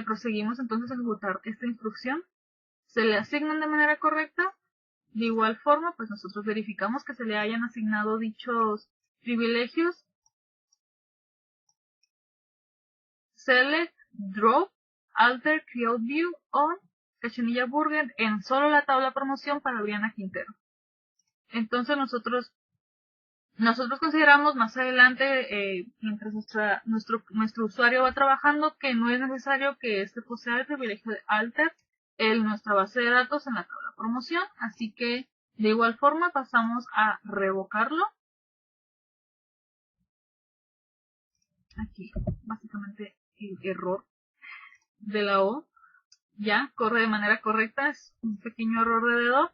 proseguimos entonces a ejecutar esta instrucción. Se le asignan de manera correcta. De igual forma, pues nosotros verificamos que se le hayan asignado dichos privilegios. Select, drop, alter, create view on Cachanilla Burger en solo la tabla promoción para Briana Quintero. Entonces nosotros consideramos más adelante, mientras nuestro usuario va trabajando, que no es necesario que éste posea el privilegio de alter en nuestra base de datos en la tabla promoción, así que de igual forma pasamos a revocarlo. Aquí, básicamente el error de la O ya corre de manera correcta, es un pequeño error de dedo,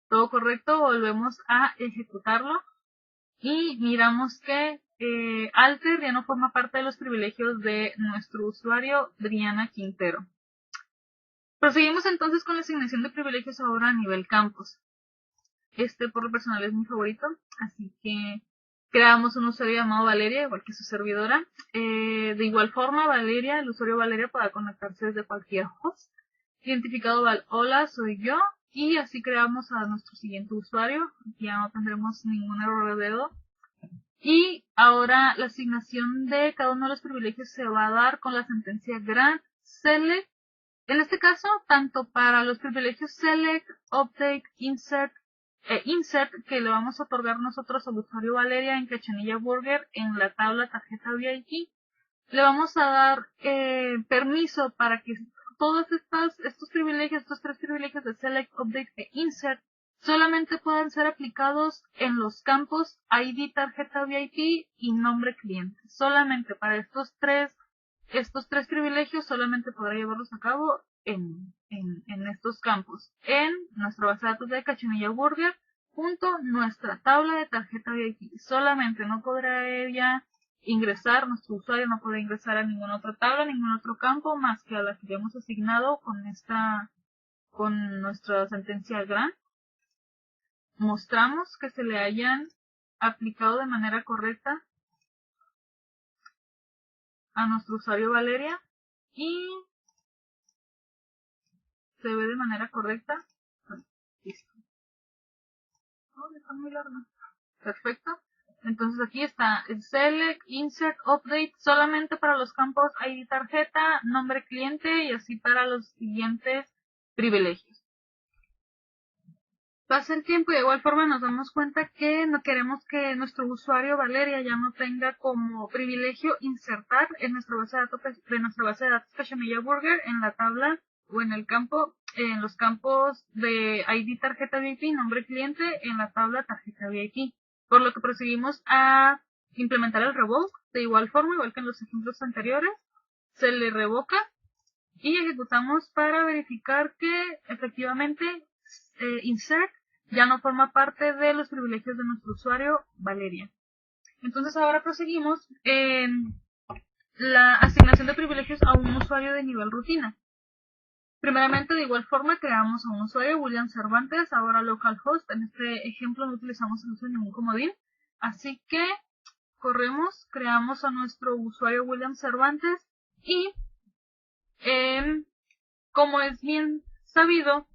todo correcto, volvemos a ejecutarlo. Y miramos que alter ya no forma parte de los privilegios de nuestro usuario Briana Quintero. Proseguimos entonces con la asignación de privilegios ahora a nivel campus. Este por lo personal es mi favorito, así que creamos un usuario llamado Valeria, igual que su servidora. De igual forma, el usuario Valeria podrá conectarse desde cualquier host. Identificado hola, soy yo. Y así creamos a nuestro siguiente usuario. Ya no tendremos ningún error de dedo. Y ahora la asignación de cada uno de los privilegios se va a dar con la sentencia grant select. En este caso, tanto para los privilegios select, update, insert que le vamos a otorgar nosotros al usuario Valeria en Cachanilla Burger en la tabla tarjeta VIP, le vamos a dar permiso para que todos estos privilegios, estos tres privilegios de Select, Update e Insert, solamente puedan ser aplicados en los campos ID tarjeta VIP y nombre cliente. Solamente para estos tres privilegios solamente podrá llevarlos a cabo en estos campos. En nuestra base de datos de Cachanilla Burger, nuestra tabla de tarjeta VIP. Solamente no podrá ella ingresar, nuestro usuario no puede ingresar a ninguna otra tabla, ningún otro campo más que a la que le hemos asignado con nuestra sentencia grant. Mostramos que se le hayan aplicado de manera correcta a nuestro usuario Valeria y se ve de manera correcta. Listo. Oh, está muy largo. Perfecto. Entonces aquí está el Select, Insert, Update solamente para los campos ID tarjeta, nombre cliente y así para los siguientes privilegios. Pasa el tiempo y de igual forma nos damos cuenta que no queremos que nuestro usuario Valeria ya no tenga como privilegio insertar en nuestra base de datos Cachanilla Burger en la tabla o en el campo, en los campos de ID tarjeta VIP, nombre cliente en la tabla tarjeta VIP. por lo que procedimos a implementar el revoke. De igual forma, igual que en los ejemplos anteriores, se le revoca y ejecutamos para verificar que efectivamente insert ya no forma parte de los privilegios de nuestro usuario Valeria. Entonces ahora proseguimos en la asignación de privilegios a un usuario de nivel rutina. Primeramente, de igual forma, creamos a un usuario, William Cervantes, ahora localhost. En este ejemplo no utilizamos el uso de ningún comodín. Así que corremos, creamos a nuestro usuario William Cervantes y, como es bien sabido,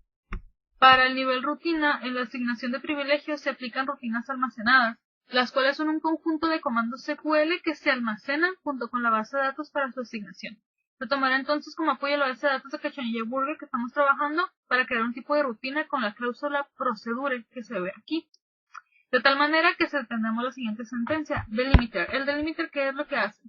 para el nivel rutina, en la asignación de privilegios se aplican rutinas almacenadas, las cuales son un conjunto de comandos SQL que se almacenan junto con la base de datos para su asignación. Se tomará entonces como apoyo la base de datos de Cachanilla Burger que estamos trabajando para crear un tipo de rutina con la cláusula procedure que se ve aquí. De tal manera que tenemos la siguiente sentencia, delimiter. El delimiter, ¿qué es lo que hace?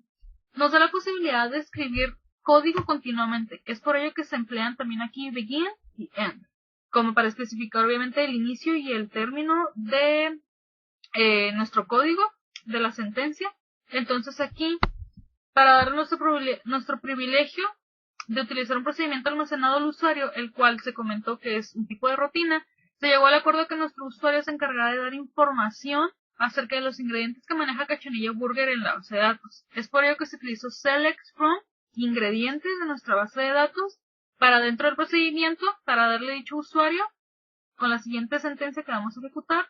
Nos da la posibilidad de escribir código continuamente. Es por ello que se emplean también aquí begin y end, como para especificar obviamente el inicio y el término de nuestro código, de la sentencia. Entonces aquí, para dar nuestro privilegio de utilizar un procedimiento almacenado al usuario, el cual se comentó que es un tipo de rutina, se llegó al acuerdo que nuestro usuario se encargará de dar información acerca de los ingredientes que maneja Cachanilla Burger en la base de datos. Es por ello que se utilizó select from ingredientes de nuestra base de datos para dentro del procedimiento, para darle dicho usuario, con la siguiente sentencia que vamos a ejecutar.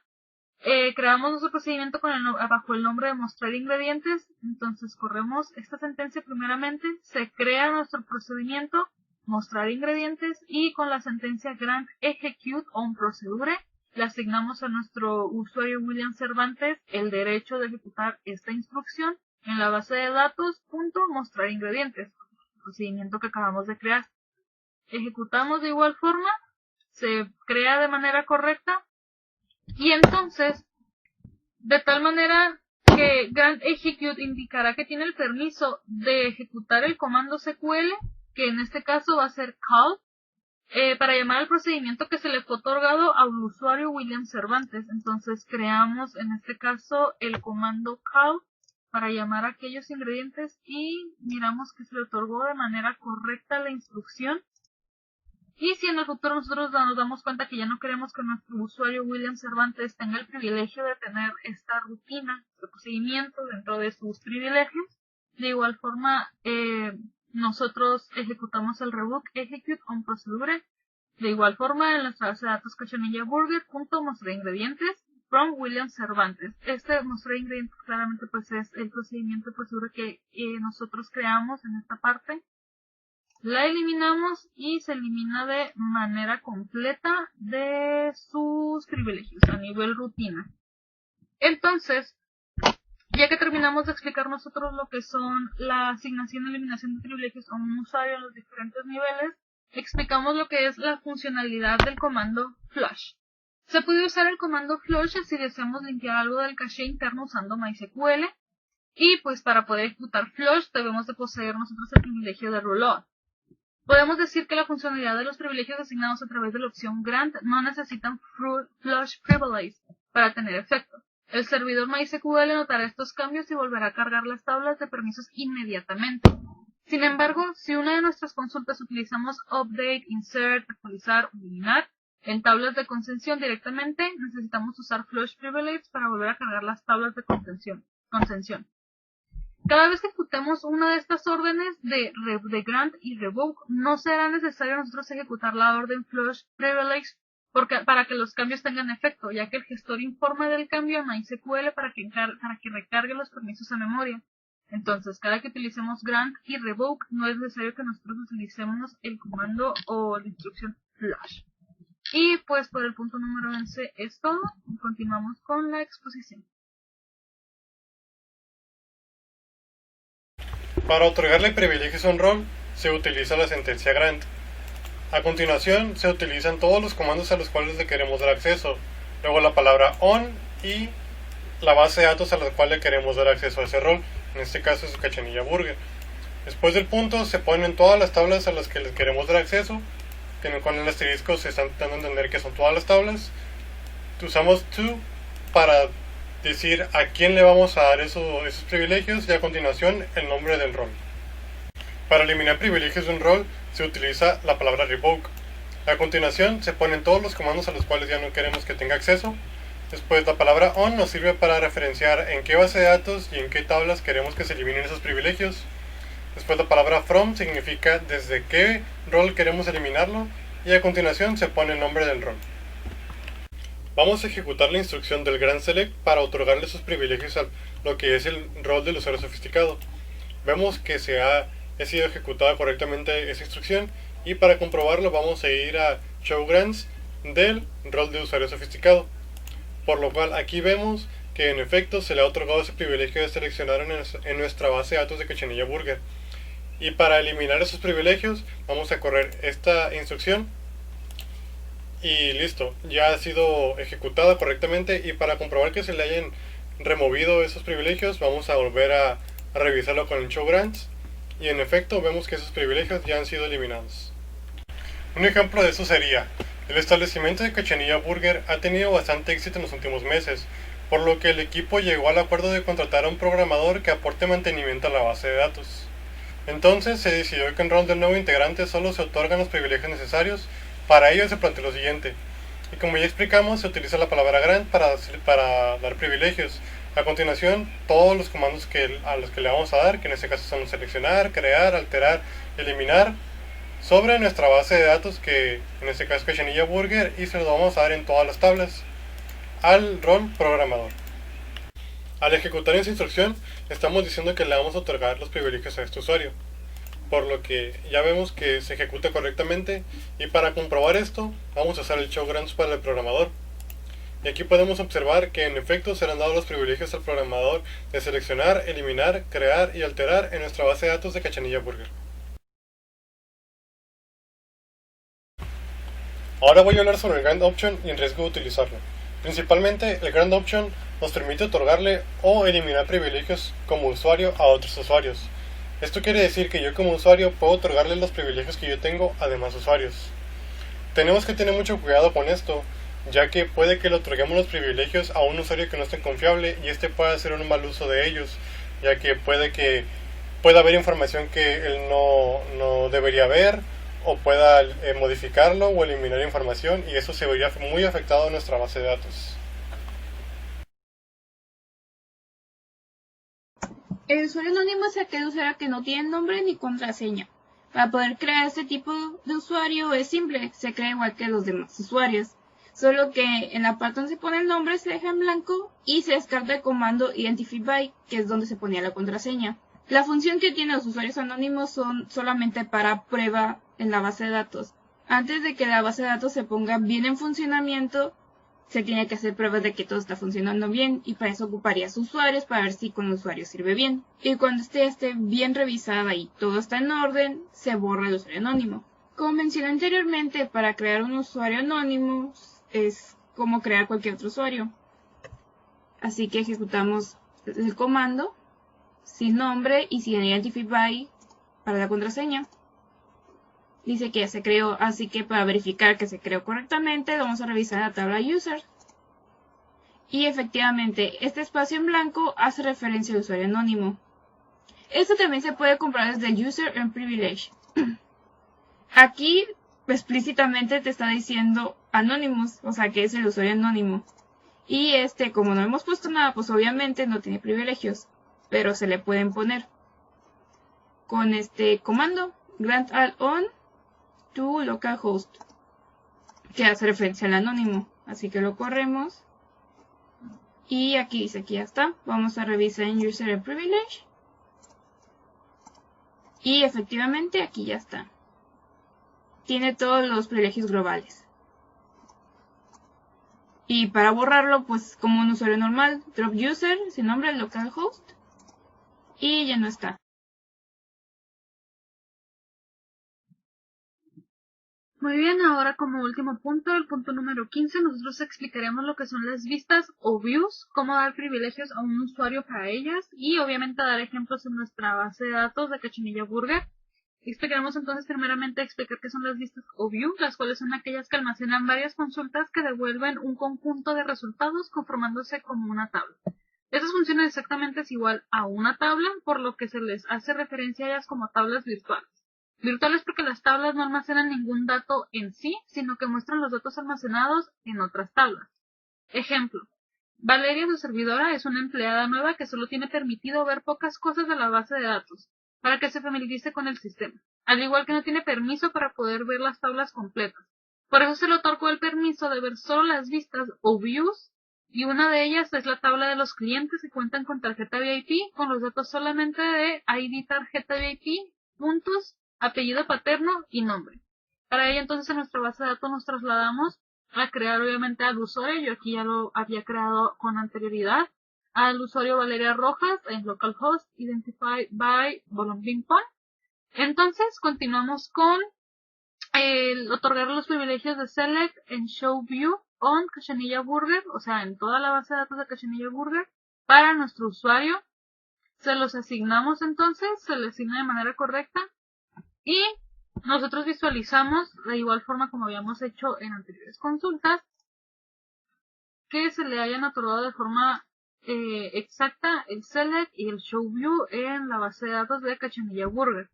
Creamos nuestro procedimiento bajo el nombre de mostrar ingredientes. Entonces corremos esta sentencia primeramente, se crea nuestro procedimiento mostrar ingredientes y con la sentencia grant execute on procedure le asignamos a nuestro usuario William Cervantes el derecho de ejecutar esta instrucción en la base de datos mostrar ingredientes, el procedimiento que acabamos de crear. Ejecutamos de igual forma, se crea de manera correcta. Y entonces, de tal manera que grant execute indicará que tiene el permiso de ejecutar el comando SQL, que en este caso va a ser call, para llamar al procedimiento que se le fue otorgado al usuario William Cervantes. Entonces creamos en este caso el comando call para llamar a aquellos ingredientes y miramos que se le otorgó de manera correcta la instrucción. Y si en el futuro nosotros nos damos cuenta que ya no queremos que nuestro usuario William Cervantes tenga el privilegio de tener esta rutina, este procedimiento dentro de sus privilegios, de igual forma nosotros ejecutamos el revoke execute on procedure. De igual forma en nuestra base de datos Cachanilla Burger mostrar ingredientes from William Cervantes. Este mostrar ingredientes claramente pues es el procedimiento de procedura que nosotros creamos en esta parte. La eliminamos y se elimina de manera completa de sus privilegios a nivel rutina. Entonces, ya que terminamos de explicar nosotros lo que son la asignación y eliminación de privilegios a un usuario en los diferentes niveles, explicamos lo que es la funcionalidad del comando flush. Se puede usar el comando flush si deseamos limpiar algo del caché interno usando MySQL, y pues para poder ejecutar flush debemos de poseer nosotros el privilegio de rollout. Podemos decir que la funcionalidad de los privilegios asignados a través de la opción grant no necesitan flush privilege para tener efecto. El servidor MySQL notará estos cambios y volverá a cargar las tablas de permisos inmediatamente. Sin embargo, si una de nuestras consultas utilizamos update, insert, actualizar o eliminar en tablas de contención directamente, necesitamos usar flush privilege para volver a cargar las tablas de contención. Cada vez que ejecutemos una de estas órdenes de grant y revoke, no será necesario nosotros ejecutar la orden flush privilege para que los cambios tengan efecto, ya que el gestor informa del cambio a MySQL para que recargue los permisos a memoria. Entonces, cada que utilicemos grant y revoke, no es necesario que nosotros utilicemos el comando o la instrucción flush. Y pues por el punto número 11 es todo. Continuamos con la exposición. Para otorgarle privilegios a un rol, se utiliza la sentencia grant. A continuación, se utilizan todos los comandos a los cuales le queremos dar acceso, luego la palabra on y la base de datos a la cual le queremos dar acceso a ese rol, en este caso es Cachanilla Burger. Después del punto, se ponen todas las tablas a las que les queremos dar acceso, que con el asterisco se están dando a entender que son todas las tablas. Usamos to para decir a quién le vamos a dar esos privilegios y a continuación el nombre del rol. Para eliminar privilegios de un rol se utiliza la palabra revoke. A continuación se ponen todos los comandos a los cuales ya no queremos que tenga acceso. Después la palabra on nos sirve para referenciar en qué base de datos y en qué tablas queremos que se eliminen esos privilegios. Después la palabra from significa desde qué rol queremos eliminarlo y a continuación se pone el nombre del rol. Vamos a ejecutar la instrucción del grant select para otorgarle esos privilegios a lo que es el rol del usuario sofisticado. Vemos que ha sido ejecutada correctamente esa instrucción y para comprobarlo vamos a ir a show grants del rol de usuario sofisticado. Por lo cual aquí vemos que en efecto se le ha otorgado ese privilegio de seleccionar en nuestra base de datos de Cachanilla Burger. Y para eliminar esos privilegios vamos a correr esta instrucción y listo, ya ha sido ejecutada correctamente. Y para comprobar que se le hayan removido esos privilegios vamos a volver a revisarlo con el show grants y en efecto vemos que esos privilegios ya han sido eliminados. Un ejemplo de eso sería: el establecimiento de Cachanilla Burger ha tenido bastante éxito en los últimos meses, por lo que el equipo llegó al acuerdo de contratar a un programador que aporte mantenimiento a la base de datos. Entonces se decidió que en rol del nuevo integrante solo se otorgan los privilegios necesarios. Para ello se planteó lo siguiente, y como ya explicamos, se utiliza la palabra grant para dar privilegios. A continuación, todos los comandos a los que le vamos a dar, que en este caso son seleccionar, crear, alterar, eliminar, sobre nuestra base de datos, que en este caso es Cachanilla Burger, y se los vamos a dar en todas las tablas al rol programador. Al ejecutar esa instrucción, estamos diciendo que le vamos a otorgar los privilegios a este usuario, por lo que ya vemos que se ejecuta correctamente. Y para comprobar esto, vamos a usar el show grants para el programador. Y aquí podemos observar que en efecto serán dados los privilegios al programador de seleccionar, eliminar, crear y alterar en nuestra base de datos de Cachanilla Burger. Ahora voy a hablar sobre el Grant Option y el riesgo de utilizarlo. Principalmente, el Grant Option nos permite otorgarle o eliminar privilegios como usuario a otros usuarios. Esto quiere decir que yo como usuario puedo otorgarle los privilegios que yo tengo a demás usuarios. Tenemos que tener mucho cuidado con esto, ya que puede que le otorguemos los privilegios a un usuario que no esté confiable y este pueda hacer un mal uso de ellos, ya que pueda haber información que él no debería ver, o pueda modificarlo o eliminar información, y eso se vería muy afectado en nuestra base de datos. El usuario anónimo es aquel usuario que no tiene nombre ni contraseña. Para poder crear este tipo de usuario es simple, se crea igual que los demás usuarios, solo que en la parte donde se pone el nombre se deja en blanco y se descarta el comando identify by, que es donde se ponía la contraseña. La función que tienen los usuarios anónimos son solamente para prueba en la base de datos. Antes de que la base de datos se ponga bien en funcionamiento, se tiene que hacer pruebas de que todo está funcionando bien, y para eso ocuparías usuarios para ver si con el usuario sirve bien. Y cuando esté bien revisada y todo está en orden, se borra el usuario anónimo. Como mencioné anteriormente, para crear un usuario anónimo es como crear cualquier otro usuario. Así que ejecutamos el comando sin nombre y sin identify by para la contraseña. Dice que ya se creó, así que para verificar que se creó correctamente, vamos a revisar la tabla user. Y efectivamente, este espacio en blanco hace referencia al usuario anónimo. Esto también se puede comprobar desde el User and Privilege. Aquí explícitamente te está diciendo Anonymous, o sea que es el usuario anónimo. Y como no hemos puesto nada, pues obviamente no tiene privilegios, pero se le pueden poner. Con este comando, grant all on to localhost, que hace referencia al anónimo, así que lo corremos y aquí dice que ya está. Vamos a revisar en User and Privilege y efectivamente aquí ya está, tiene todos los privilegios globales. Y para borrarlo, pues como un usuario normal, drop user sin nombre localhost y ya no está. Muy bien, ahora como último punto, el punto número 15, nosotros explicaremos lo que son las vistas o views, cómo dar privilegios a un usuario para ellas y obviamente dar ejemplos en nuestra base de datos de Cachanilla Burger. Explicaremos entonces primeramente explicar qué son las vistas o view, las cuales son aquellas que almacenan varias consultas que devuelven un conjunto de resultados conformándose como una tabla. Estas funciones exactamente es igual a una tabla, por lo que se les hace referencia a ellas como tablas virtuales. Virtuales porque las tablas no almacenan ningún dato en sí, sino que muestran los datos almacenados en otras tablas. Ejemplo: Valeria, su servidora, es una empleada nueva que solo tiene permitido ver pocas cosas de la base de datos, para que se familiarice con el sistema, al igual que no tiene permiso para poder ver las tablas completas. Por eso se le otorgó el permiso de ver solo las vistas o views, y una de ellas es la tabla de los clientes que cuentan con tarjeta VIP, con los datos solamente de ID tarjeta VIP, puntos, apellido paterno y nombre. Para ello entonces en nuestra base de datos nos trasladamos a crear obviamente al usuario. Yo aquí ya lo había creado con anterioridad, al usuario Valeria Rojas en localhost identified by volume.ping.pong. Entonces continuamos con el otorgar los privilegios de select and show view on Cachanilla Burger, o sea, en toda la base de datos de Cachanilla Burger, para nuestro usuario. Se los asignamos entonces, se le asigna de manera correcta y nosotros visualizamos de igual forma como habíamos hecho en anteriores consultas que se le hayan otorgado de forma exacta el select y el show view en la base de datos de Cachanilla Burger.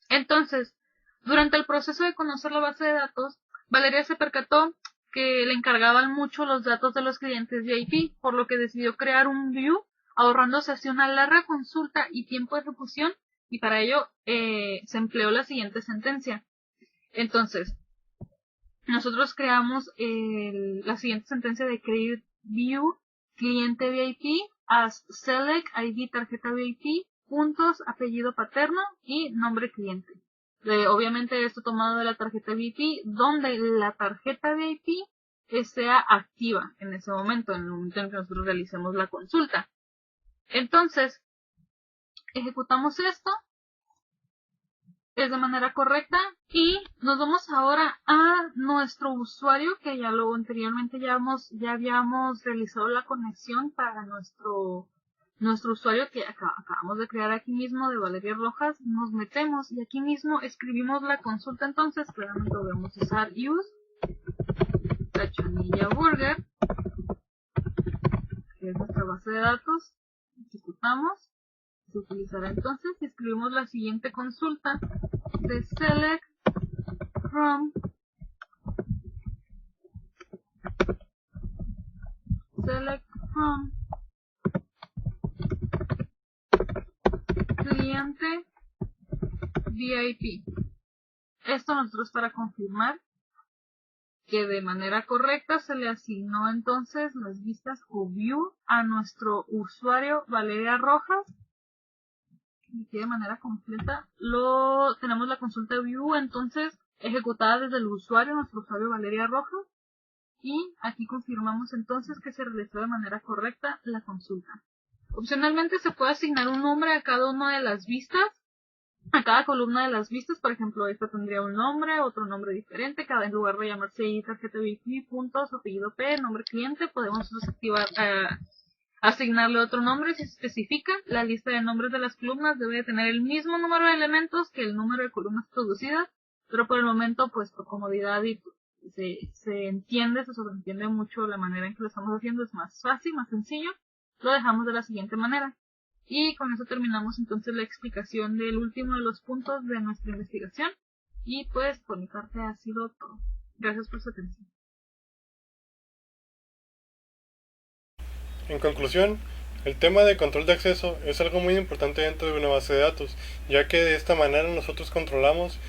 Entonces, durante el proceso de conocer la base de datos, Valeria se percató que le encargaban mucho los datos de los clientes VIP, por lo que decidió crear un view, ahorrándose así una larga consulta y tiempo de ejecución, y para ello se empleó la siguiente sentencia. Entonces, nosotros creamos la siguiente sentencia de create view cliente VIP as select ID tarjeta VIP, puntos, apellido paterno y nombre cliente. Obviamente esto tomado de la tarjeta VIP, donde la tarjeta VIP sea activa en ese momento, en el momento en que nosotros realicemos la consulta. Entonces, ejecutamos esto, es de manera correcta, y nos vamos ahora a nuestro usuario, que ya lo anteriormente ya habíamos realizado la conexión para nuestro usuario que acabamos de crear aquí mismo de Valeria Rojas. Nos metemos y aquí mismo escribimos la consulta. Entonces claramente vamos a usar use Cachanilla Burger, que es nuestra base de datos. Ejecutamos, se utilizará entonces y escribimos la siguiente consulta de select from cliente VIP. Esto nosotros para confirmar que de manera correcta se le asignó entonces las vistas o view a nuestro usuario Valeria Rojas, y que de manera completa tenemos la consulta view entonces ejecutada desde el usuario, nuestro usuario Valeria Rojas, y aquí confirmamos entonces que se realizó de manera correcta la consulta. Opcionalmente se puede asignar un nombre a cada una de las vistas, a cada columna de las vistas. Por ejemplo, esta tendría un nombre, otro nombre diferente, cada en lugar de llamarse tarjeta VIP, puntos, apellido P, nombre cliente, podemos asignarle otro nombre si se especifica. La lista de nombres de las columnas debe tener el mismo número de elementos que el número de columnas producidas, pero por el momento, pues por comodidad y se entiende, se sobreentiende mucho la manera en que lo estamos haciendo, es más fácil, más sencillo, lo dejamos de la siguiente manera. Y con eso terminamos entonces la explicación del último de los puntos de nuestra investigación. Y pues por mi parte ha sido todo. Gracias por su atención. En conclusión, el tema de control de acceso es algo muy importante dentro de una base de datos, ya que de esta manera nosotros controlamos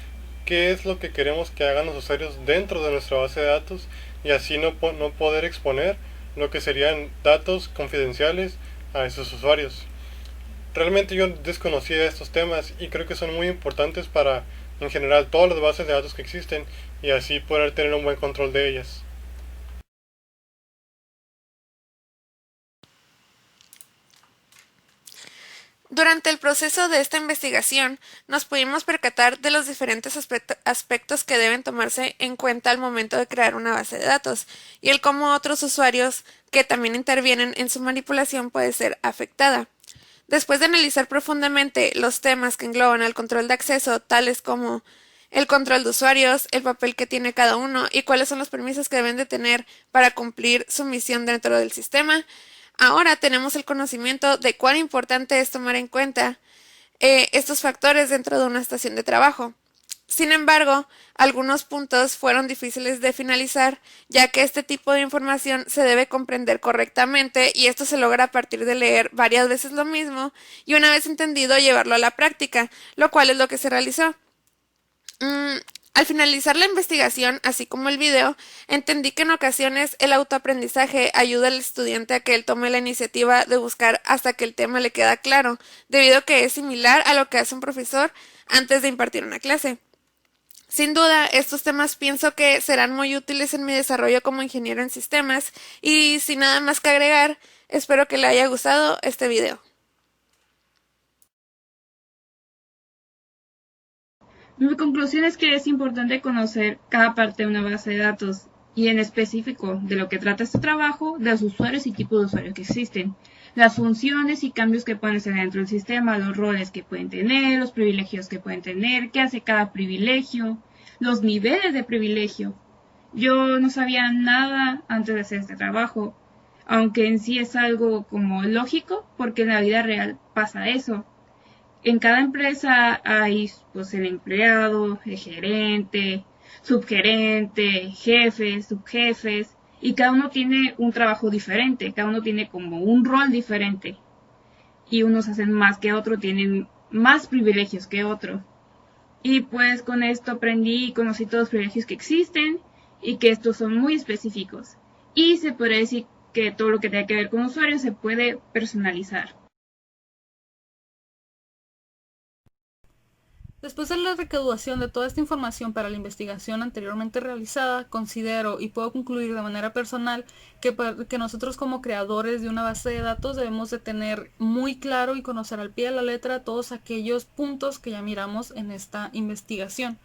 qué es lo que queremos que hagan los usuarios dentro de nuestra base de datos, y así no poder exponer lo que serían datos confidenciales a esos usuarios. Realmente yo desconocía estos temas y creo que son muy importantes para, en general, todas las bases de datos que existen, y así poder tener un buen control de ellas. Durante el proceso de esta investigación, nos pudimos percatar de los diferentes aspectos que deben tomarse en cuenta al momento de crear una base de datos, y el cómo otros usuarios que también intervienen en su manipulación puede ser afectada. Después de analizar profundamente los temas que engloban el control de acceso, tales como el control de usuarios, el papel que tiene cada uno y cuáles son los permisos que deben de tener para cumplir su misión dentro del sistema, ahora tenemos el conocimiento de cuán importante es tomar en cuenta estos factores dentro de una estación de trabajo. Sin embargo, algunos puntos fueron difíciles de finalizar, ya que este tipo de información se debe comprender correctamente y esto se logra a partir de leer varias veces lo mismo y una vez entendido llevarlo a la práctica, lo cual es lo que se realizó. Al finalizar la investigación, así como el video, entendí que en ocasiones el autoaprendizaje ayuda al estudiante a que él tome la iniciativa de buscar hasta que el tema le queda claro, debido a que es similar a lo que hace un profesor antes de impartir una clase. Sin duda, estos temas pienso que serán muy útiles en mi desarrollo como ingeniero en sistemas y sin nada más que agregar, espero que le haya gustado este video. Mi conclusión es que es importante conocer cada parte de una base de datos y en específico de lo que trata este trabajo, de los usuarios y tipos de usuarios que existen, las funciones y cambios que pueden hacer dentro del sistema, los roles que pueden tener, los privilegios que pueden tener, qué hace cada privilegio, los niveles de privilegio. Yo no sabía nada antes de hacer este trabajo, aunque en sí es algo como lógico, porque en la vida real pasa eso. En cada empresa hay pues el empleado, el gerente, subgerente, jefes, subjefes, y cada uno tiene un trabajo diferente, cada uno tiene como un rol diferente. Y unos hacen más que otros, tienen más privilegios que otros. Y pues con esto aprendí y conocí todos los privilegios que existen y que estos son muy específicos. Y se puede decir que todo lo que tenga que ver con usuarios se puede personalizar. Después de la recaudación de toda esta información para la investigación anteriormente realizada, considero y puedo concluir de manera personal que nosotros como creadores de una base de datos debemos de tener muy claro y conocer al pie de la letra todos aquellos puntos que ya miramos en esta investigación.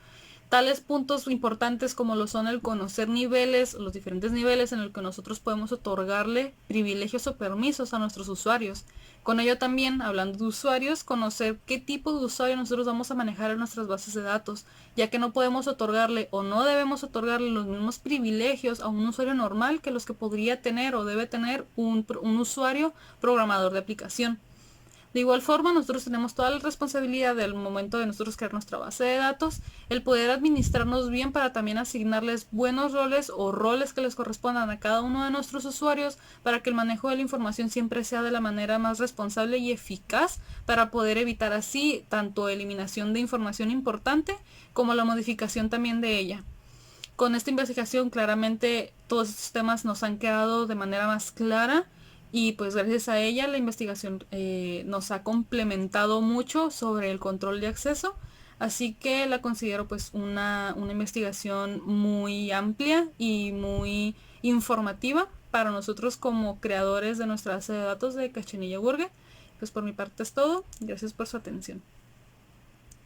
Tales puntos importantes como lo son el conocer niveles, los diferentes niveles en los que nosotros podemos otorgarle privilegios o permisos a nuestros usuarios. Con ello también, hablando de usuarios, conocer qué tipo de usuario nosotros vamos a manejar en nuestras bases de datos, ya que no podemos otorgarle o no debemos otorgarle los mismos privilegios a un usuario normal que los que podría tener o debe tener un usuario programador de aplicación. De igual forma, nosotros tenemos toda la responsabilidad del momento de nosotros crear nuestra base de datos, el poder administrarnos bien para también asignarles buenos roles o roles que les correspondan a cada uno de nuestros usuarios para que el manejo de la información siempre sea de la manera más responsable y eficaz para poder evitar así tanto eliminación de información importante como la modificación también de ella. Con esta investigación claramente todos estos temas nos han quedado de manera más clara. Y pues gracias a ella la investigación nos ha complementado mucho sobre el control de acceso, así que la considero pues una investigación muy amplia y muy informativa para nosotros como creadores de nuestra base de datos de Cachanilla Burger. Pues por mi parte es todo, gracias por su atención.